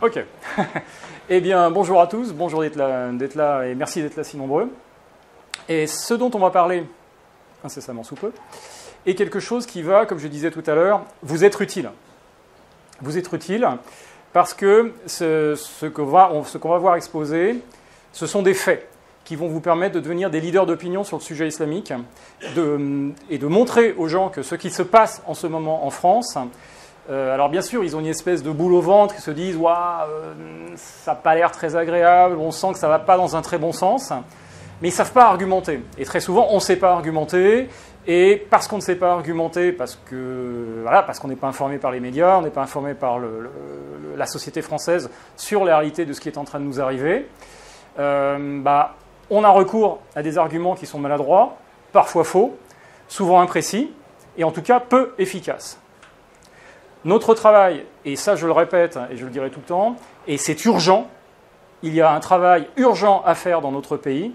Ok. Eh bien, bonjour à tous, bonjour d'être là et merci d'être là si nombreux. Et ce dont on va parler incessamment sous peu est quelque chose qui va, comme je disais tout à l'heure, vous être utile. Vous être utile parce que ce qu'on va voir exposé, ce sont des faits qui vont vous permettre de devenir des leaders d'opinion sur le sujet islamique et de montrer aux gens que ce qui se passe en ce moment en France. Alors bien sûr, ils ont une espèce de boule au ventre, ils se disent waouh, ça n'a pas l'air très agréable, on sent que ça ne va pas dans un très bon sens, mais ils ne savent pas argumenter. Et très souvent, on ne sait pas argumenter, et parce qu'on ne sait pas argumenter, parce qu'on n'est pas informé par les médias, on n'est pas informé par la société française sur la réalité de ce qui est en train de nous arriver, on a recours à des arguments qui sont maladroits, parfois faux, souvent imprécis, et en tout cas peu efficaces. Notre travail, et ça je le répète et je le dirai tout le temps, et c'est urgent, il y a un travail urgent à faire dans notre pays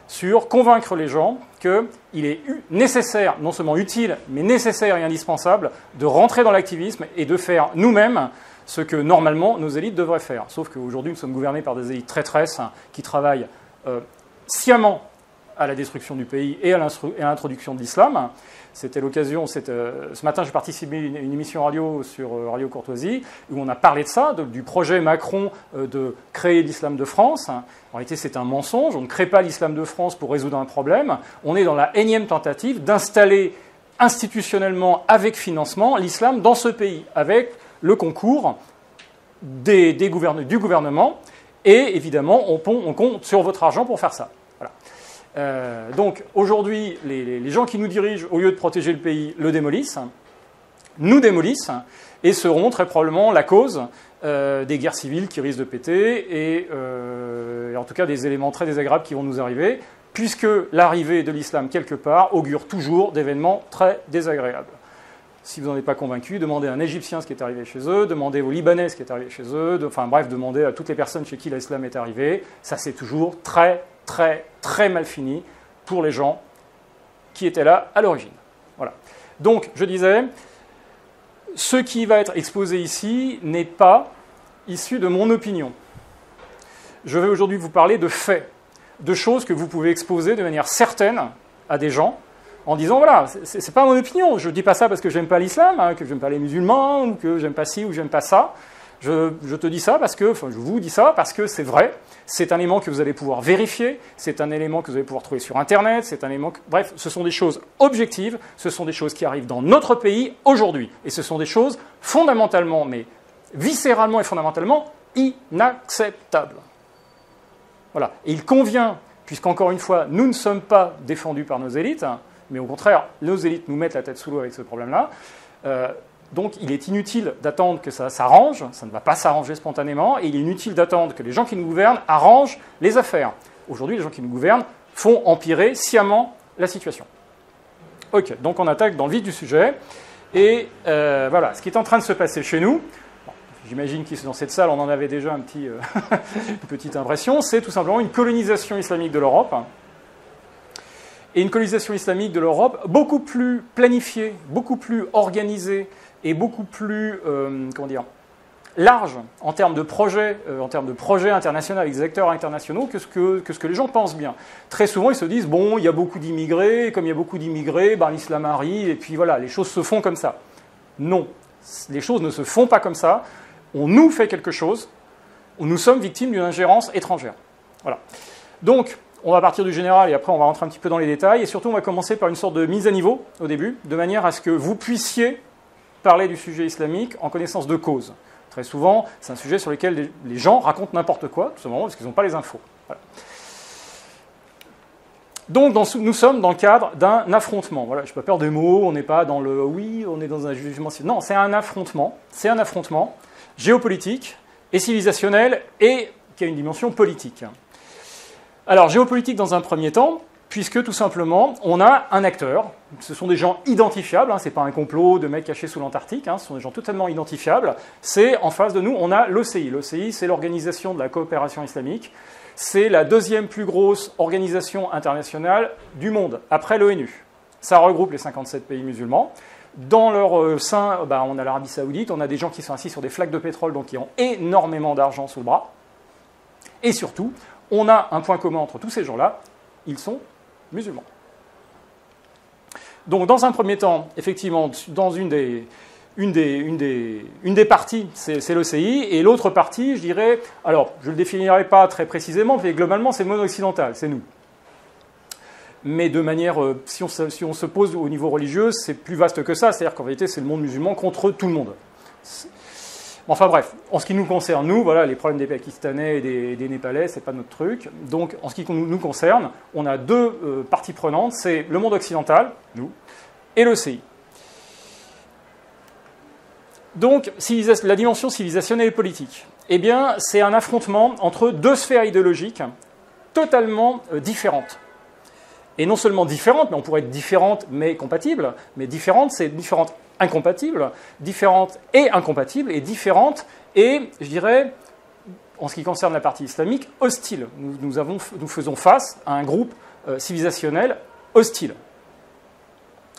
sur convaincre les gens qu'il est nécessaire, non seulement utile, mais nécessaire et indispensable de rentrer dans l'activisme et de faire nous-mêmes ce que normalement nos élites devraient faire. Sauf qu'aujourd'hui nous sommes gouvernés par des élites traîtresses qui travaillent sciemment à la destruction du pays et à l'introduction de l'islam. C'était l'occasion, ce matin j'ai participé à une émission radio sur Radio Courtoisie où on a parlé de ça, du projet Macron de créer l'islam de France. En réalité c'est un mensonge, on ne crée pas l'islam de France pour résoudre un problème, on est dans la énième tentative d'installer institutionnellement avec financement l'islam dans ce pays, avec le concours du gouvernement et évidemment on compte sur votre argent pour faire ça. Voilà. Donc aujourd'hui, les gens qui nous dirigent, au lieu de protéger le pays, le démolissent, nous démolissent, et seront très probablement la cause des guerres civiles qui risquent de péter, et en tout cas des éléments très désagréables qui vont nous arriver, puisque l'arrivée de l'islam quelque part augure toujours d'événements très désagréables. Si vous n'en êtes pas convaincu, demandez à un Égyptien ce qui est arrivé chez eux, demandez aux Libanais ce qui est arrivé chez eux, demandez à toutes les personnes chez qui l'islam est arrivé, ça c'est toujours très mal fini pour les gens qui étaient là à l'origine. Voilà. Donc, je disais, ce qui va être exposé ici n'est pas issu de mon opinion. Je vais aujourd'hui vous parler de faits, de choses que vous pouvez exposer de manière certaine à des gens en disant, voilà, c'est pas mon opinion, je ne dis pas ça parce que j'aime pas l'islam, que j'aime pas les musulmans, ou que j'aime pas ci ou j'aime pas ça. Je te dis ça parce que, je vous dis ça parce que c'est vrai, c'est un élément que vous allez pouvoir vérifier, c'est un élément que vous allez pouvoir trouver sur Internet, c'est un élément bref, ce sont des choses objectives, ce sont des choses qui arrivent dans notre pays aujourd'hui. Et ce sont des choses fondamentalement, mais viscéralement et fondamentalement, inacceptables. Voilà. Et il convient, puisqu'encore une fois, nous ne sommes pas défendus par nos élites, mais au contraire, nos élites nous mettent la tête sous l'eau avec ce problème-là, donc il est inutile d'attendre que ça s'arrange, ça ne va pas s'arranger spontanément, et il est inutile d'attendre que les gens qui nous gouvernent arrangent les affaires. Aujourd'hui, les gens qui nous gouvernent font empirer sciemment la situation. Ok, donc on attaque dans le vif du sujet, et voilà, ce qui est en train de se passer chez nous, bon, j'imagine que dans cette salle on en avait déjà une petite impression, c'est tout simplement une colonisation islamique de l'Europe, et une colonisation islamique de l'Europe beaucoup plus planifiée, beaucoup plus organisée et beaucoup plus large en termes de projets internationaux avec des acteurs internationaux que ce que les gens pensent bien. Très souvent, ils se disent, bon, il y a beaucoup d'immigrés, et comme il y a beaucoup d'immigrés, l'islam arrive, et puis voilà, les choses se font comme ça. Non, les choses ne se font pas comme ça. On nous fait quelque chose, nous sommes victimes d'une ingérence étrangère. Voilà. Donc, on va partir du général et après on va rentrer un petit peu dans les détails. Et surtout, on va commencer par une sorte de mise à niveau au début, de manière à ce que vous puissiez parler du sujet islamique en connaissance de cause. Très souvent, c'est un sujet sur lequel les gens racontent n'importe quoi, tout simplement parce qu'ils n'ont pas les infos. Voilà. Donc, nous sommes dans le cadre d'un affrontement. Voilà, je n'ai pas peur des mots, on n'est pas dans le « oui, on est dans un jugement ». Non, c'est un affrontement géopolitique et civilisationnel et qui a une dimension politique. Alors, géopolitique dans un premier temps, puisque tout simplement, on a un acteur, ce sont des gens identifiables, ce n'est pas un complot de mecs cachés sous l'Antarctique, ce sont des gens totalement identifiables, c'est en face de nous, on a l'OCI. L'OCI, c'est l'Organisation de la coopération islamique, c'est la deuxième plus grosse organisation internationale du monde, après l'ONU. Ça regroupe les 57 pays musulmans. Dans leur sein, on a l'Arabie Saoudite, on a des gens qui sont assis sur des flaques de pétrole, donc qui ont énormément d'argent sous le bras. Et surtout, on a un point commun entre tous ces gens-là, ils sont musulmans. Donc, dans un premier temps, effectivement, dans une des parties, c'est l'OCI, et l'autre partie, je dirais, alors, je ne le définirai pas très précisément, mais globalement, c'est le monde occidental, c'est nous. Mais de manière, si on se pose au niveau religieux, c'est plus vaste que ça, c'est-à-dire qu'en réalité, c'est le monde musulman contre tout le monde. Enfin bref, en ce qui nous concerne, nous, voilà, les problèmes des Pakistanais et des Népalais, c'est pas notre truc. Donc, en ce qui nous concerne, on a deux parties prenantes, c'est le monde occidental, nous, et l'OCI. Donc, la dimension civilisationnelle et politique, eh bien, c'est un affrontement entre deux sphères idéologiques totalement différentes. Et non seulement différentes, mais on pourrait être différentes mais compatibles, mais différentes, c'est différentes incompatibles, différentes et incompatibles, et différentes et, je dirais, en ce qui concerne la partie islamique, hostiles. Nous faisons face à un groupe civilisationnel hostile.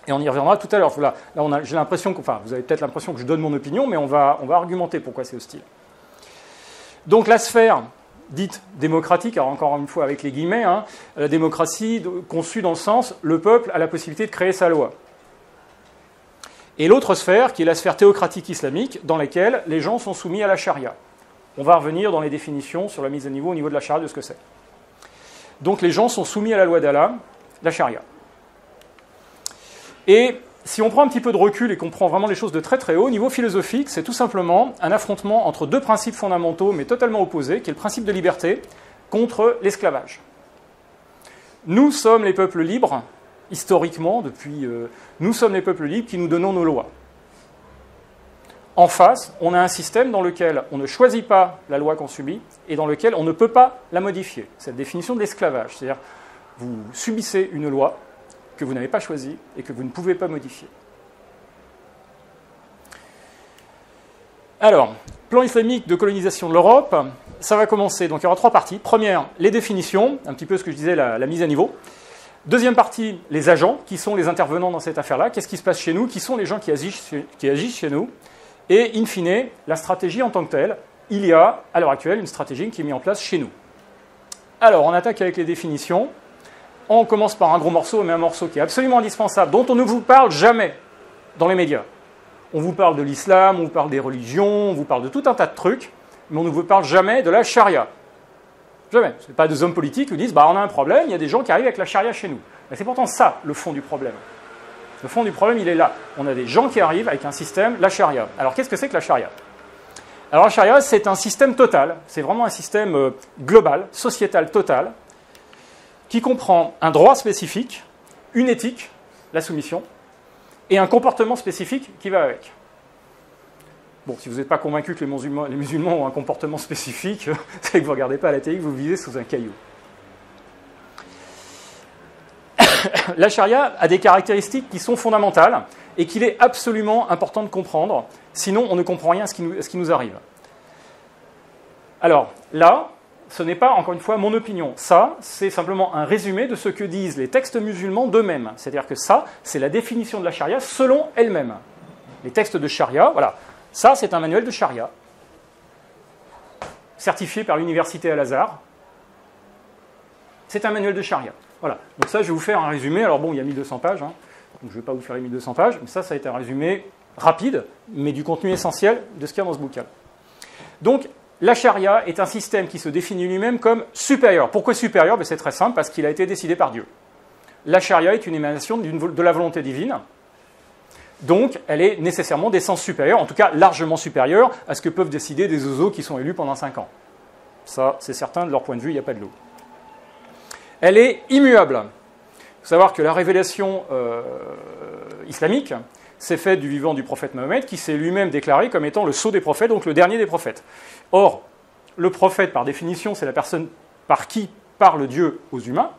Et on y reviendra tout à l'heure. Là, j'ai l'impression que, vous avez peut-être l'impression que je donne mon opinion, mais on va argumenter pourquoi c'est hostile. Donc la sphère dite démocratique, alors encore une fois avec les guillemets, la démocratie conçue dans le sens le peuple a la possibilité de créer sa loi. Et l'autre sphère, qui est la sphère théocratique islamique, dans laquelle les gens sont soumis à la charia. On va revenir dans les définitions sur la mise à niveau au niveau de la charia de ce que c'est. Donc les gens sont soumis à la loi d'Allah, la charia. Et si on prend un petit peu de recul et qu'on prend vraiment les choses de très très haut, au niveau philosophique, c'est tout simplement un affrontement entre deux principes fondamentaux, mais totalement opposés, qui est le principe de liberté contre l'esclavage. Nous sommes les peuples libres, historiquement, nous sommes les peuples libres qui nous donnons nos lois. En face, on a un système dans lequel on ne choisit pas la loi qu'on subit et dans lequel on ne peut pas la modifier. C'est la définition de l'esclavage, c'est-à-dire vous subissez une loi que vous n'avez pas choisi et que vous ne pouvez pas modifier. Alors, plan islamique de colonisation de l'Europe, ça va commencer. Donc il y aura trois parties. Première, les définitions, un petit peu ce que je disais, la mise à niveau. Deuxième partie, les agents, qui sont les intervenants dans cette affaire-là. Qu'est-ce qui se passe chez nous? Qui sont les gens qui agissent chez nous? Et in fine, la stratégie en tant que telle. Il y a, à l'heure actuelle, une stratégie qui est mise en place chez nous. Alors, on attaque avec les définitions. On commence par un gros morceau, mais un morceau qui est absolument indispensable, dont on ne vous parle jamais dans les médias. On vous parle de l'islam, on vous parle des religions, on vous parle de tout un tas de trucs, mais on ne vous parle jamais de la charia. Jamais. Ce n'est pas des hommes politiques qui disent on a un problème, il y a des gens qui arrivent avec la charia chez nous. Mais c'est pourtant ça, le fond du problème. Le fond du problème, il est là. On a des gens qui arrivent avec un système, la charia. Alors qu'est-ce que c'est que la charia? Alors la charia, c'est un système total, c'est vraiment un système global, sociétal total, qui comprend un droit spécifique, une éthique, la soumission, et un comportement spécifique qui va avec. Bon, si vous n'êtes pas convaincu que les musulmans ont un comportement spécifique, c'est que vous ne regardez pas la télé, que vous vivez sous un caillou. La charia a des caractéristiques qui sont fondamentales et qu'il est absolument important de comprendre, sinon on ne comprend rien à ce qui nous arrive. Alors, là, ce n'est pas, encore une fois, mon opinion. Ça, c'est simplement un résumé de ce que disent les textes musulmans d'eux-mêmes. C'est-à-dire que ça, c'est la définition de la charia selon elle-même. Les textes de charia, voilà. Ça, c'est un manuel de charia, certifié par l'université Al-Azhar. C'est un manuel de charia. Voilà. Donc ça, je vais vous faire un résumé. Alors bon, il y a 1200 pages, donc je ne vais pas vous faire les 1200 pages, mais ça a été un résumé rapide, mais du contenu essentiel de ce qu'il y a dans ce bouquin. Donc, la charia est un système qui se définit lui-même comme supérieur. Pourquoi supérieur? C'est très simple, parce qu'il a été décidé par Dieu. La charia est une émanation de la volonté divine, donc elle est nécessairement d'essence supérieure, en tout cas largement supérieure à ce que peuvent décider des oiseaux qui sont élus pendant 5 ans. Ça, c'est certain, de leur point de vue, il n'y a pas de l'eau. Elle est immuable. Il faut savoir que la révélation islamique s'est faite du vivant du prophète Mahomet, qui s'est lui-même déclaré comme étant le sceau des prophètes, donc le dernier des prophètes. Or, le prophète, par définition, c'est la personne par qui parle Dieu aux humains.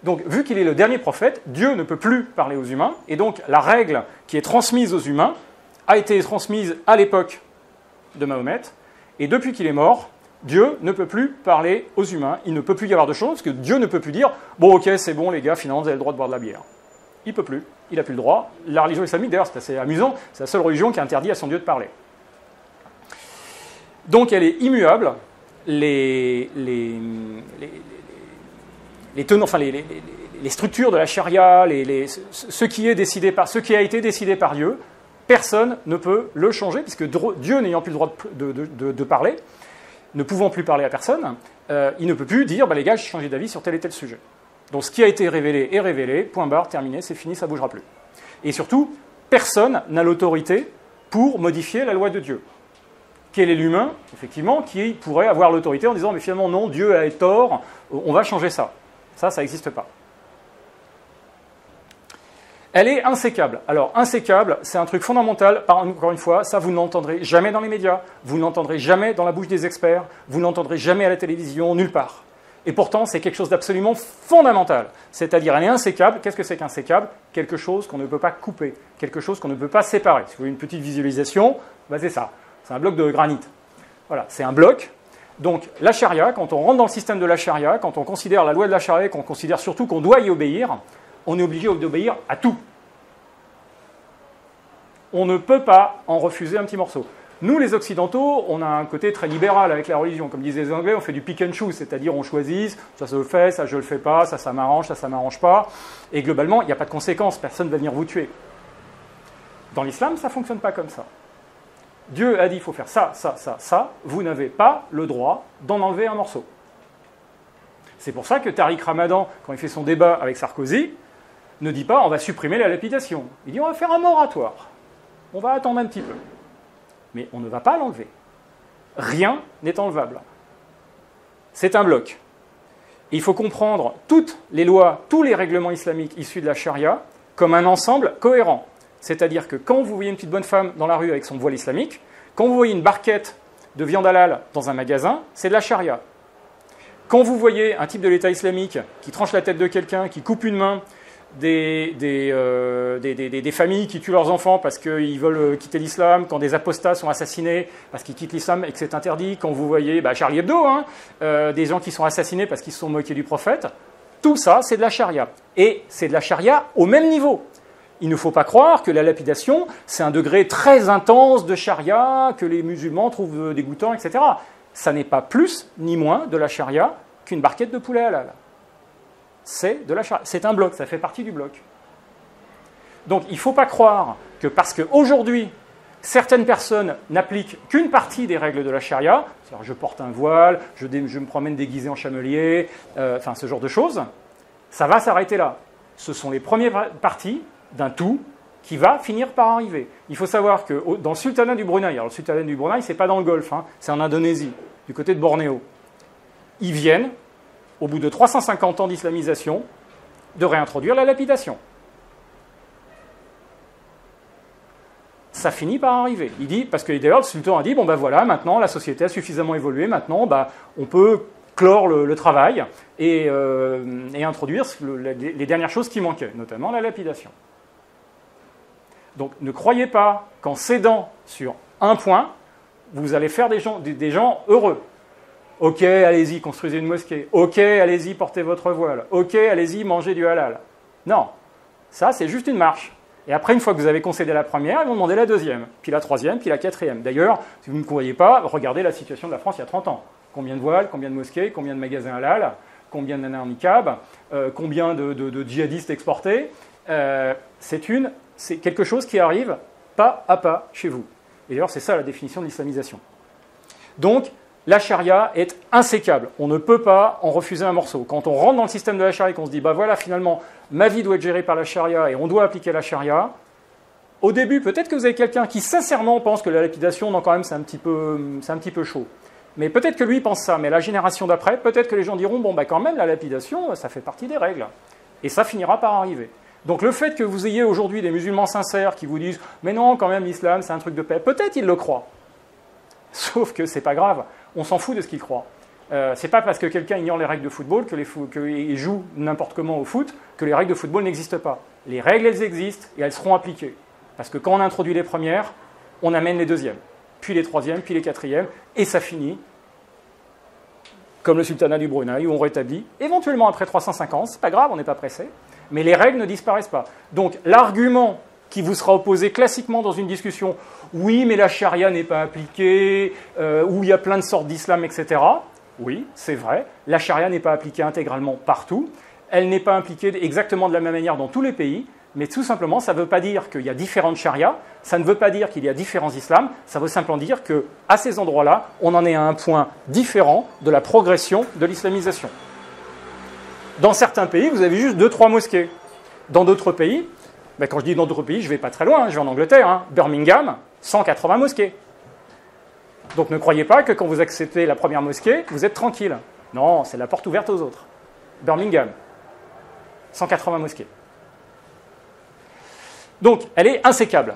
Donc, vu qu'il est le dernier prophète, Dieu ne peut plus parler aux humains, et donc la règle qui est transmise aux humains a été transmise à l'époque de Mahomet, et depuis qu'il est mort, Dieu ne peut plus parler aux humains, il ne peut plus y avoir de choses, parce que Dieu ne peut plus dire « Bon, ok, c'est bon les gars, finalement, vous avez le droit de boire de la bière ». il ne peut plus, il n'a plus le droit. La religion islamique, d'ailleurs, c'est assez amusant, c'est la seule religion qui interdit à son Dieu de parler. Donc elle est immuable, les structures de la charia, ce qui a été décidé par Dieu, personne ne peut le changer, puisque Dieu n'ayant plus le droit de parler, ne pouvant plus parler à personne, il ne peut plus dire, les gars, j'ai changé d'avis sur tel et tel sujet. Donc ce qui a été révélé est révélé, point barre, terminé, c'est fini, ça ne bougera plus. Et surtout, personne n'a l'autorité pour modifier la loi de Dieu. Quel est l'humain, effectivement, qui pourrait avoir l'autorité en disant « mais finalement non, Dieu a tort, on va changer ça ». Ça n'existe pas. Elle est insécable. Alors, insécable, c'est un truc fondamental. Encore une fois, ça, vous ne l'entendrez jamais dans les médias, vous ne l'entendrez jamais dans la bouche des experts, vous ne l'entendrez jamais à la télévision, nulle part. Et pourtant, c'est quelque chose d'absolument fondamental. C'est-à-dire, elle est insécable. Qu'est-ce que c'est qu'insécable? Quelque chose qu'on ne peut pas couper, quelque chose qu'on ne peut pas séparer. Si vous voulez une petite visualisation, c'est ça. C'est un bloc de granit. Voilà, c'est un bloc. Donc, la charia, quand on rentre dans le système de la charia, quand on considère la loi de la charia, qu'on considère surtout qu'on doit y obéir, on est obligé d'obéir à tout. On ne peut pas en refuser un petit morceau. Nous, les Occidentaux, on a un côté très libéral avec la religion. Comme disaient les Anglais, on fait du pick and choose, c'est-à-dire on choisit, ça se le fait, ça je le fais pas, ça m'arrange, ça m'arrange pas. Et globalement, il n'y a pas de conséquences, personne ne va venir vous tuer. Dans l'islam, ça ne fonctionne pas comme ça. Dieu a dit, il faut faire ça, ça, ça, ça. Vous n'avez pas le droit d'en enlever un morceau. C'est pour ça que Tariq Ramadan, quand il fait son débat avec Sarkozy, ne dit pas, on va supprimer la lapidation. Il dit, on va faire un moratoire. On va attendre un petit peu. Mais on ne va pas l'enlever. Rien n'est enlevable. C'est un bloc. Et il faut comprendre toutes les lois, tous les règlements islamiques issus de la charia comme un ensemble cohérent. C'est-à-dire que quand vous voyez une petite bonne femme dans la rue avec son voile islamique, quand vous voyez une barquette de viande halal dans un magasin, c'est de la charia. Quand vous voyez un type de l'État islamique qui tranche la tête de quelqu'un, qui coupe une main, des familles qui tuent leurs enfants parce qu'ils veulent quitter l'islam, quand des apostats sont assassinés parce qu'ils quittent l'islam et que c'est interdit, quand vous voyez Charlie Hebdo, des gens qui sont assassinés parce qu'ils se sont moqués du prophète, tout ça, c'est de la charia. Et c'est de la charia au même niveau. Il ne faut pas croire que la lapidation, c'est un degré très intense de charia, que les musulmans trouvent dégoûtant, etc. Ça n'est pas plus ni moins de la charia qu'une barquette de poulet halal. C'est de la charia. C'est un bloc, ça fait partie du bloc. Donc il ne faut pas croire que parce qu'aujourd'hui, certaines personnes n'appliquent qu'une partie des règles de la charia, c'est-à-dire je porte un voile, je me promène déguisé en chamelier, ce genre de choses, ça va s'arrêter là. Ce sont les premières parties d'un tout qui va finir par arriver. Il faut savoir que dans le sultanat du Brunei, alors le sultanat du Brunei, c'est pas dans le Golfe, c'est en Indonésie, du côté de Bornéo. Ils viennent, au bout de 350 ans d'islamisation, de réintroduire la lapidation. Ça finit par arriver. Il dit, parce que d'ailleurs le sultan a dit, voilà, maintenant la société a suffisamment évolué, maintenant on peut clore le travail et introduire les dernières choses qui manquaient, notamment la lapidation. Donc ne croyez pas qu'en cédant sur un point, vous allez faire des gens heureux. Ok, allez-y, construisez une mosquée. Ok, allez-y, portez votre voile. Ok, allez-y, mangez du halal. Non, ça c'est juste une marche. Et après, une fois que vous avez concédé la première, ils vont demander la deuxième, puis la troisième, puis la quatrième. D'ailleurs, si vous ne croyez pas, regardez la situation de la France il y a 30 ans. Combien de voiles, combien de mosquées, combien de magasins halal, combien de nanas en niqab, combien de djihadistes exportés. C'est quelque chose qui arrive pas à pas chez vous. Et d'ailleurs, c'est ça la définition de l'islamisation. Donc, la charia est insécable. On ne peut pas en refuser un morceau. Quand on rentre dans le système de la charia et qu'on se dit, voilà, finalement, ma vie doit être gérée par la charia et on doit appliquer la charia, au début, peut-être que vous avez quelqu'un qui, sincèrement, pense que la lapidation, non, quand même, c'est un petit peu chaud. Mais peut-être que lui pense ça. Mais la génération d'après, peut-être que les gens diront, quand même, la lapidation, ça fait partie des règles. Et ça finira par arriver. Donc le fait que vous ayez aujourd'hui des musulmans sincères qui vous disent « Mais non, quand même, l'islam, c'est un truc de paix », peut-être ils le croient. Sauf que c'est pas grave, on s'en fout de ce qu'ils croient. C'est pas parce que quelqu'un ignore les règles de football qu'il joue n'importe comment au foot que les règles de football n'existent pas. Les règles, elles existent et elles seront appliquées. Parce que quand on introduit les premières, on amène les deuxièmes, puis les troisièmes, puis les quatrièmes, et ça finit comme le sultanat du Brunei, où on rétablit, éventuellement après 350, c'est pas grave, on n'est pas pressé, mais les règles ne disparaissent pas. Donc l'argument qui vous sera opposé classiquement dans une discussion, oui, mais la charia n'est pas appliquée, où il y a plein de sortes d'islam, etc. Oui, c'est vrai, la charia n'est pas appliquée intégralement partout, elle n'est pas appliquée exactement de la même manière dans tous les pays, mais tout simplement, ça ne veut pas dire qu'il y a différentes charias, ça ne veut pas dire qu'il y a différents islams, ça veut simplement dire qu'à ces endroits-là, on en est à un point différent de la progression de l'islamisation. Dans certains pays, vous avez juste 2-3 mosquées. Dans d'autres pays, ben quand je dis dans d'autres pays, je ne vais pas très loin, je vais en Angleterre, Birmingham, 180 mosquées. Donc ne croyez pas que quand vous acceptez la première mosquée, vous êtes tranquille. Non, c'est la porte ouverte aux autres. Birmingham, 180 mosquées. Donc, elle est insécable.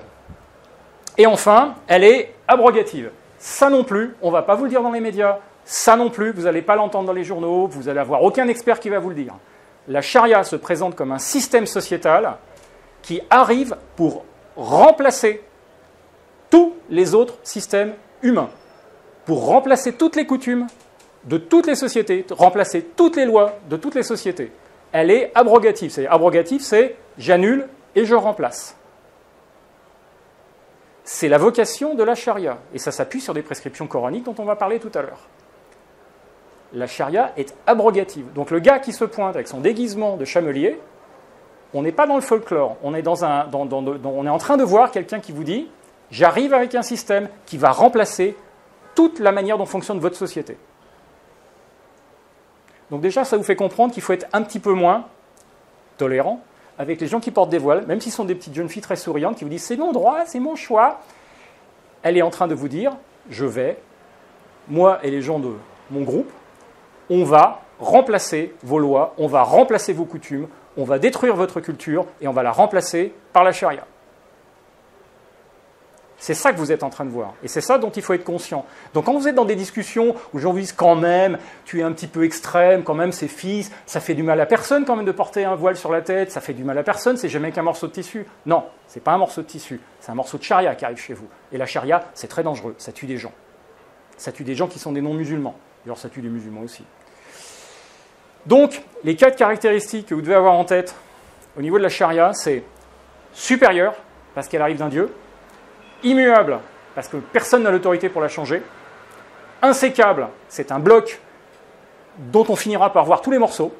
Et enfin, elle est abrogative. Ça non plus, on ne va pas vous le dire dans les médias. Ça non plus, vous n'allez pas l'entendre dans les journaux. Vous n'allez avoir aucun expert qui va vous le dire. La charia se présente comme un système sociétal qui arrive pour remplacer tous les autres systèmes humains, pour remplacer toutes les coutumes de toutes les sociétés, remplacer toutes les lois de toutes les sociétés. Elle est abrogative. Abrogative, c'est j'annule et je remplace. C'est la vocation de la charia, et ça s'appuie sur des prescriptions coraniques dont on va parler tout à l'heure. La charia est abrogative. Donc le gars qui se pointe avec son déguisement de chamelier, on n'est pas dans le folklore, on est, on est en train de voir quelqu'un qui vous dit « j'arrive avec un système qui va remplacer toute la manière dont fonctionne votre société ». Donc déjà, ça vous fait comprendre qu'il faut être un petit peu moins tolérant avec les gens qui portent des voiles, même s'ils sont des petites jeunes filles très souriantes qui vous disent « c'est mon droit, c'est mon choix ». Elle est en train de vous dire « je vais, moi et les gens de mon groupe, on va remplacer vos lois, on va remplacer vos coutumes, on va détruire votre culture et on va la remplacer par la charia ». C'est ça que vous êtes en train de voir. Et c'est ça dont il faut être conscient. Donc quand vous êtes dans des discussions où les gens vous disent quand même, tu es un petit peu extrême, quand même c'est fils, ça fait du mal à personne quand même de porter un voile sur la tête, ça fait du mal à personne, c'est jamais qu'un morceau de tissu. Non, c'est pas un morceau de tissu, c'est un morceau de charia qui arrive chez vous. Et la charia, c'est très dangereux, ça tue des gens. Ça tue des gens qui sont des non-musulmans. D'ailleurs, ça tue des musulmans aussi. Donc, les 4 caractéristiques que vous devez avoir en tête au niveau de la charia, c'est supérieur, parce qu'elle arrive d'un Dieu, immuable, parce que personne n'a l'autorité pour la changer, insécable, c'est un bloc dont on finira par voir tous les morceaux,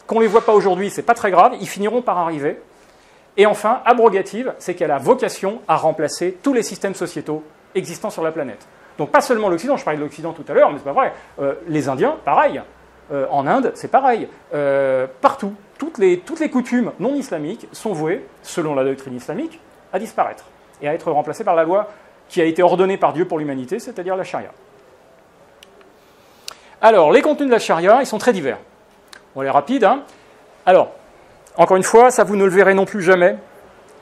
qu'on ne les voit pas aujourd'hui, c'est pas très grave, ils finiront par arriver, et enfin, abrogative, c'est qu'elle a vocation à remplacer tous les systèmes sociétaux existants sur la planète. Donc pas seulement l'Occident, je parlais de l'Occident tout à l'heure, mais c'est pas vrai, les Indiens, pareil, en Inde, c'est pareil, partout, toutes les coutumes non islamiques sont vouées, selon la doctrine islamique, à disparaître et à être remplacées par la loi qui a été ordonnée par Dieu pour l'humanité, c'est-à-dire la charia. Alors, les contenus de la charia, ils sont très divers. On est rapide. Alors, encore une fois, ça vous ne le verrez non plus jamais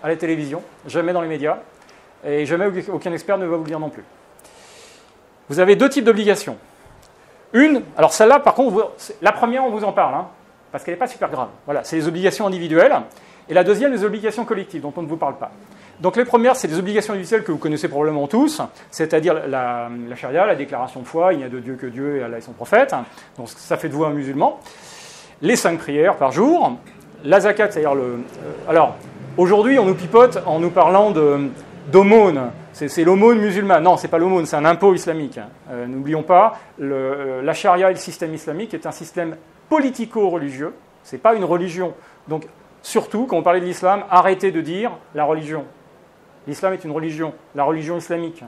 à la télévision, jamais dans les médias, et jamais aucun expert ne va vous le dire non plus. Vous avez 2 types d'obligations. Une, alors celle-là, par contre, la première, on vous en parle, parce qu'elle n'est pas super grave. Voilà, c'est les obligations individuelles. Et la deuxième, les obligations collectives, dont on ne vous parle pas. Donc les premières, c'est des obligations individuelles que vous connaissez probablement tous, c'est-à-dire la charia, la déclaration de foi, il n'y a de Dieu que Dieu et Allah et son prophète, donc ça fait de vous un musulman. Les 5 prières par jour, la zakat, c'est-à-dire alors, aujourd'hui, on nous pipote en nous parlant d'aumône. C'est l'aumône musulmane. Non, ce n'est pas l'aumône, c'est un impôt islamique. N'oublions pas, la charia et le système islamique est un système politico-religieux, ce n'est pas une religion. Donc, surtout, quand on parlait de l'islam, arrêtez de dire la religion. L'islam est une religion, la religion islamique,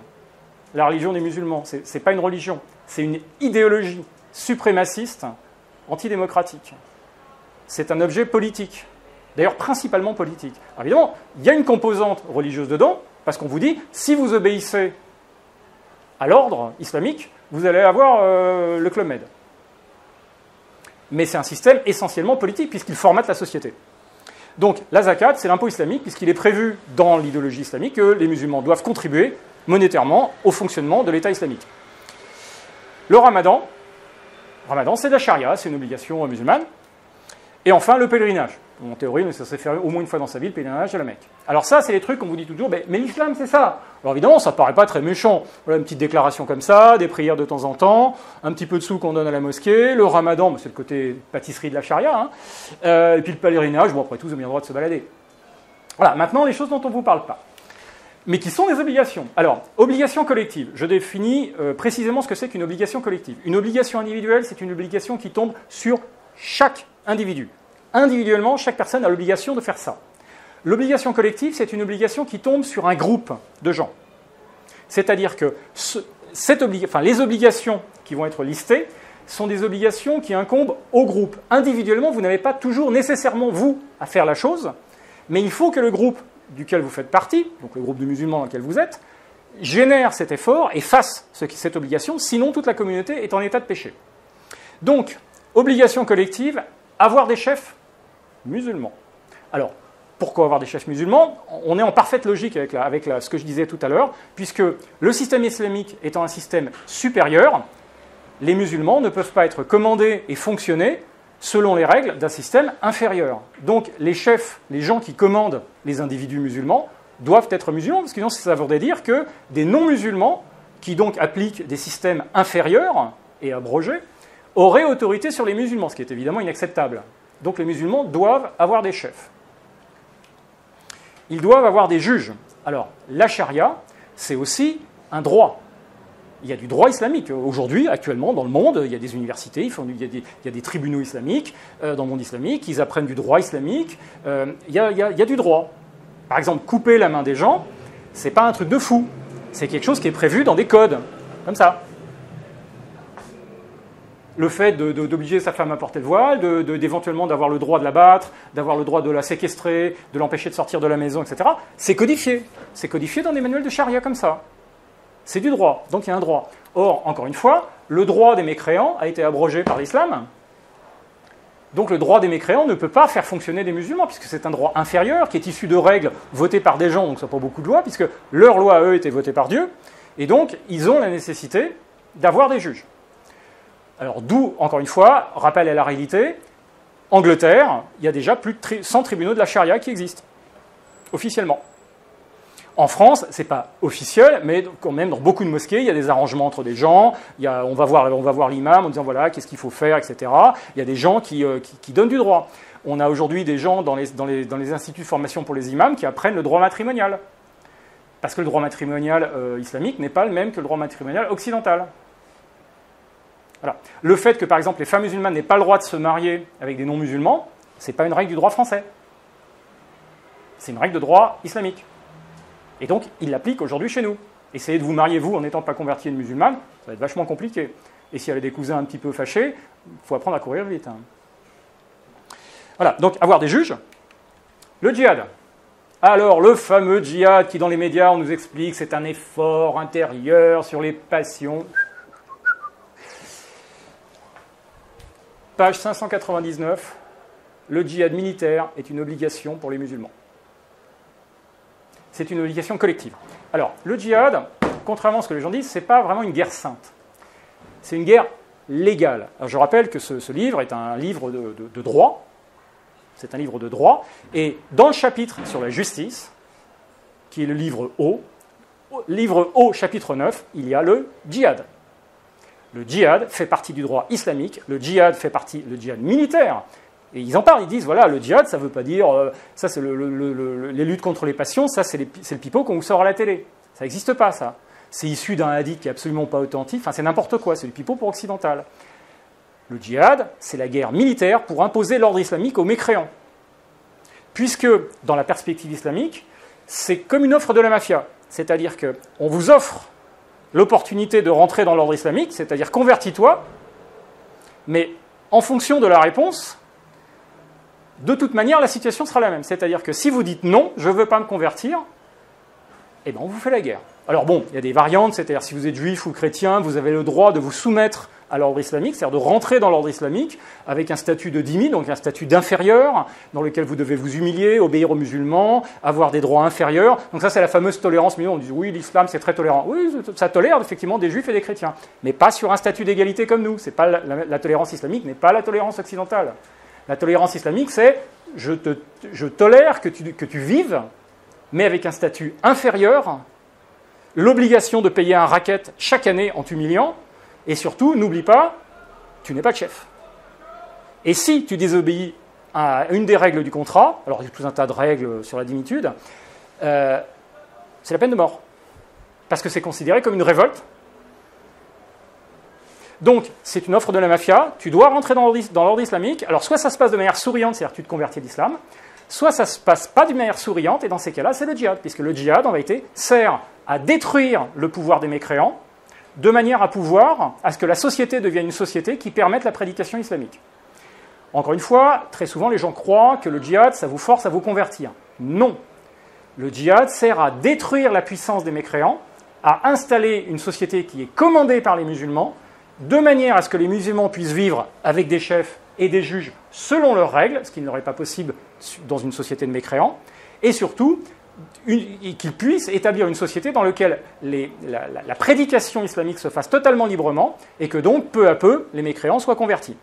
la religion des musulmans. Ce n'est pas une religion, c'est une idéologie suprémaciste, antidémocratique. C'est un objet politique, d'ailleurs principalement politique. Alors, évidemment, il y a une composante religieuse dedans, parce qu'on vous dit, si vous obéissez à l'ordre islamique, vous allez avoir le Club Med. Mais c'est un système essentiellement politique, puisqu'il formate la société. Donc la zakat, c'est l'impôt islamique, puisqu'il est prévu dans l'idéologie islamique que les musulmans doivent contribuer monétairement au fonctionnement de l'État islamique. Le ramadan c'est de la charia, c'est une obligation musulmane. Et enfin, le pèlerinage. En théorie, on est censé faire au moins une fois dans sa vie le pèlerinage à la Mecque. Alors ça, c'est les trucs qu'on vous dit toujours, mais l'islam, c'est ça. Alors évidemment, ça ne paraît pas très méchant. Voilà une petite déclaration comme ça, des prières de temps en temps, un petit peu de sous qu'on donne à la mosquée, le ramadan, c'est le côté pâtisserie de la charia, hein. Et puis le pèlerinage, bon, après tout, vous avez bien le droit de se balader. Voilà, maintenant, les choses dont on ne vous parle pas, mais qui sont des obligations. Alors, obligation collective. Je définis précisément ce que c'est qu'une obligation collective. Une obligation individuelle, c'est une obligation qui tombe sur chaque individu. Individuellement, chaque personne a l'obligation de faire ça. L'obligation collective, c'est une obligation qui tombe sur un groupe de gens. C'est-à-dire que les obligations qui vont être listées sont des obligations qui incombent au groupe. Individuellement, vous n'avez pas toujours nécessairement, vous, à faire la chose, mais il faut que le groupe duquel vous faites partie, donc le groupe de musulmans dans lequel vous êtes, génère cet effort et fasse cette obligation, sinon toute la communauté est en état de péché. Donc, obligation collective, avoir des chefs musulmans. Alors, pourquoi avoir des chefs musulmans? On est en parfaite logique avec ce que je disais tout à l'heure, puisque le système islamique étant un système supérieur, les musulmans ne peuvent pas être commandés et fonctionner selon les règles d'un système inférieur. Donc les chefs, les gens qui commandent les individus musulmans, doivent être musulmans, parce que sinon ça voudrait dire que des non-musulmans, qui donc appliquent des systèmes inférieurs et abrogés, auraient autorité sur les musulmans, ce qui est évidemment inacceptable. Donc les musulmans doivent avoir des chefs. Ils doivent avoir des juges. Alors, la charia, c'est aussi un droit. Il y a du droit islamique. Aujourd'hui, actuellement, dans le monde, il y a des universités, il y a des tribunaux islamiques dans le monde islamique, ils apprennent du droit islamique. Il y a du droit. Par exemple, couper la main des gens, c'est pas un truc de fou. C'est quelque chose qui est prévu dans des codes, comme ça. Le fait d'obliger sa femme à porter le voile, d'éventuellement d'avoir le droit de la battre, d'avoir le droit de la séquestrer, de l'empêcher de sortir de la maison, etc., c'est codifié. C'est codifié dans des manuels de charia comme ça. C'est du droit, donc il y a un droit. Or, encore une fois, le droit des mécréants a été abrogé par l'islam. Donc le droit des mécréants ne peut pas faire fonctionner des musulmans, puisque c'est un droit inférieur qui est issu de règles votées par des gens, donc ça n'a pas beaucoup de lois, puisque leurs lois, à eux, étaient votées par Dieu, et donc ils ont la nécessité d'avoir des juges. Alors d'où, encore une fois, rappel à la réalité, Angleterre, il y a déjà plus de 100 tribunaux de la charia qui existent, officiellement. En France, ce n'est pas officiel, mais quand même, dans beaucoup de mosquées, il y a des arrangements entre des gens, on va voir l'imam en disant voilà, qu'est-ce qu'il faut faire, etc. Il y a des gens qui donnent du droit. On a aujourd'hui des gens dans les instituts de formation pour les imams qui apprennent le droit matrimonial. Parce que le droit matrimonial islamique n'est pas le même que le droit matrimonial occidental. Voilà. Le fait que, par exemple, les femmes musulmanes n'aient pas le droit de se marier avec des non-musulmans, ce n'est pas une règle du droit français. C'est une règle de droit islamique. Et donc, il l'applique aujourd'hui chez nous. Essayez de vous marier, vous, en n'étant pas converti à une musulmane, ça va être vachement compliqué. Et si elle a des cousins un petit peu fâchés, il faut apprendre à courir vite. Hein. Voilà, donc avoir des juges. Le djihad. Alors, le fameux djihad qui, dans les médias, on nous explique, c'est un effort intérieur sur les passions. Page 599, le djihad militaire est une obligation pour les musulmans. C'est une obligation collective. Alors, le djihad, contrairement à ce que les gens disent, ce n'est pas vraiment une guerre sainte. C'est une guerre légale. Alors, je rappelle que ce livre est un livre de droit. C'est un livre de droit. Et dans le chapitre sur la justice, qui est le livre O, chapitre 9, il y a le djihad. Le djihad fait partie du droit islamique, le djihad fait partie, le djihad militaire. Et ils en parlent, ils disent, voilà, le djihad, ça ne veut pas dire, ça c'est les luttes contre les passions, ça c'est le pipeau qu'on vous sort à la télé. Ça n'existe pas, ça. C'est issu d'un hadith qui n'est absolument pas authentique, enfin c'est n'importe quoi, c'est du pipeau pour occidental. Le djihad, c'est la guerre militaire pour imposer l'ordre islamique aux mécréants. Puisque, dans la perspective islamique, c'est comme une offre de la mafia. C'est-à-dire qu'on vous offre l'opportunité de rentrer dans l'ordre islamique, c'est-à-dire convertis-toi, mais en fonction de la réponse, de toute manière, la situation sera la même. C'est-à-dire que si vous dites non, je ne veux pas me convertir, eh bien on vous fait la guerre. Alors bon, il y a des variantes, c'est-à-dire si vous êtes juif ou chrétien, vous avez le droit de vous soumettre à l'ordre islamique, c'est-à-dire de rentrer dans l'ordre islamique avec un statut de dhimmi, donc un statut d'inférieur, dans lequel vous devez vous humilier, obéir aux musulmans, avoir des droits inférieurs. Donc ça, c'est la fameuse tolérance. On dit oui, l'islam, c'est très tolérant. Oui, ça tolère effectivement des juifs et des chrétiens, mais pas sur un statut d'égalité comme nous. C'est pas la tolérance islamique n'est pas la tolérance occidentale. La tolérance islamique, c'est je tolère que tu vives, mais avec un statut inférieur, l'obligation de payer un racket chaque année en t'humiliant, et surtout, n'oublie pas, tu n'es pas le chef. Et si tu désobéis à une des règles du contrat, alors il y a tout un tas de règles sur la dimitude, c'est la peine de mort. Parce que c'est considéré comme une révolte. Donc, c'est une offre de la mafia, tu dois rentrer dans l'ordre islamique, alors soit ça se passe de manière souriante, c'est-à-dire que tu te convertis à l'islam, soit ça ne se passe pas d'une manière souriante, et dans ces cas-là, c'est le djihad, puisque le djihad, en vérité, sert à détruire le pouvoir des mécréants, de manière à ce que la société devienne une société qui permette la prédication islamique. Encore une fois, très souvent, les gens croient que le djihad, ça vous force à vous convertir. Non. Le djihad sert à détruire la puissance des mécréants, à installer une société qui est commandée par les musulmans, de manière à ce que les musulmans puissent vivre avec des chefs et des juges selon leurs règles, ce qui n'aurait pas possible dans une société de mécréants, et surtout qu'ils puissent établir une société dans laquelle la prédication islamique se fasse totalement librement, et que donc, peu à peu, les mécréants soient convertis.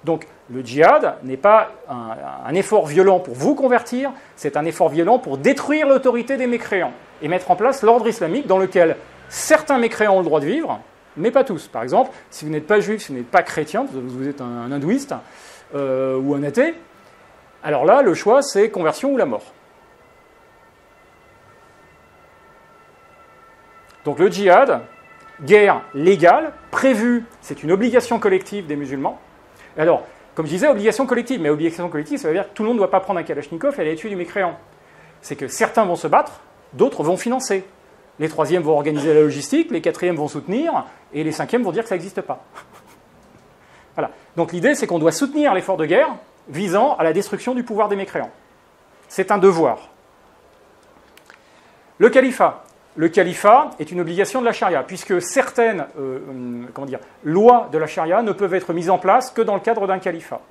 Donc, le djihad n'est pas un effort violent pour vous convertir, c'est un effort violent pour détruire l'autorité des mécréants, et mettre en place l'ordre islamique dans lequel certains mécréants ont le droit de vivre, mais pas tous. Par exemple, si vous n'êtes pas juif, si vous n'êtes pas chrétien, vous êtes un hindouiste ou un athée, alors là, le choix, c'est conversion ou la mort. Donc le djihad, guerre légale, prévue, c'est une obligation collective des musulmans. Alors, comme je disais, obligation collective, mais obligation collective, ça veut dire que tout le monde ne doit pas prendre un kalachnikov et aller tuer du mécréant. C'est que certains vont se battre, d'autres vont financer. Les troisièmes vont organiser la logistique, les quatrièmes vont soutenir, et les cinquièmes vont dire que ça n'existe pas. Voilà. Donc l'idée, c'est qu'on doit soutenir l'effort de guerre visant à la destruction du pouvoir des mécréants. C'est un devoir. Le califat. Le califat est une obligation de la charia, puisque certaines lois de la charia ne peuvent être mises en place que dans le cadre d'un califat.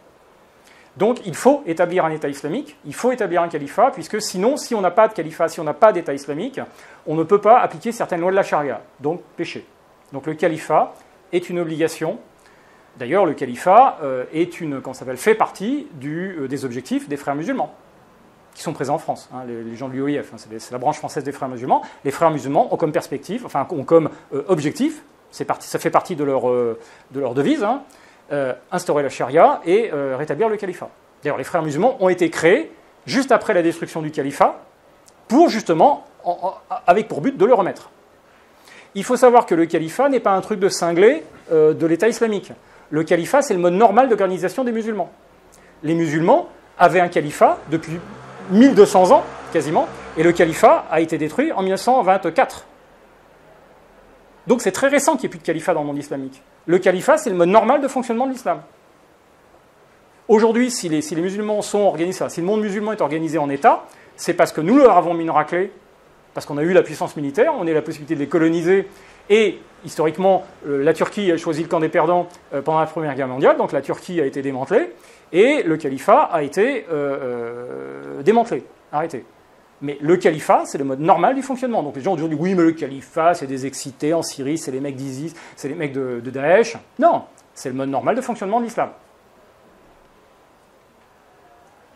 Donc il faut établir un État islamique, il faut établir un califat, puisque sinon, si on n'a pas de califat, si on n'a pas d'État islamique, on ne peut pas appliquer certaines lois de la charia, donc péché. Donc le califat est une obligation. D'ailleurs, le califat fait partie des objectifs des frères musulmans, qui sont présents en France, hein, les gens de l'UOIF, hein, c'est la branche française des frères musulmans. Les frères musulmans ont comme perspective, enfin ont comme objectif, ça fait partie de leur devise, hein, instaurer la charia et rétablir le califat. D'ailleurs, les frères musulmans ont été créés juste après la destruction du califat, pour justement, avec pour but de le remettre. Il faut savoir que le califat n'est pas un truc de cinglé de l'État islamique. Le califat, c'est le mode normal d'organisation des musulmans. Les musulmans avaient un califat depuis 1200 ans, quasiment, et le califat a été détruit en 1924. Donc c'est très récent qu'il n'y ait plus de califat dans le monde islamique. Le califat, c'est le mode normal de fonctionnement de l'islam. Aujourd'hui, si les musulmans sont organisés, si le monde musulman est organisé en État, c'est parce que nous leur avons mis une raclée, parce qu'on a eu la puissance militaire, on a eu la possibilité de les coloniser, et historiquement, la Turquie a choisi le camp des perdants pendant la Première Guerre mondiale, donc la Turquie a été démantelée, et le califat a été démantelé, arrêté. Mais le califat, c'est le mode normal du fonctionnement. Donc les gens ont toujours dit, oui, mais le califat, c'est des excités en Syrie, c'est les mecs d'ISIS, c'est les mecs de Daesh. Non, c'est le mode normal de fonctionnement de l'islam.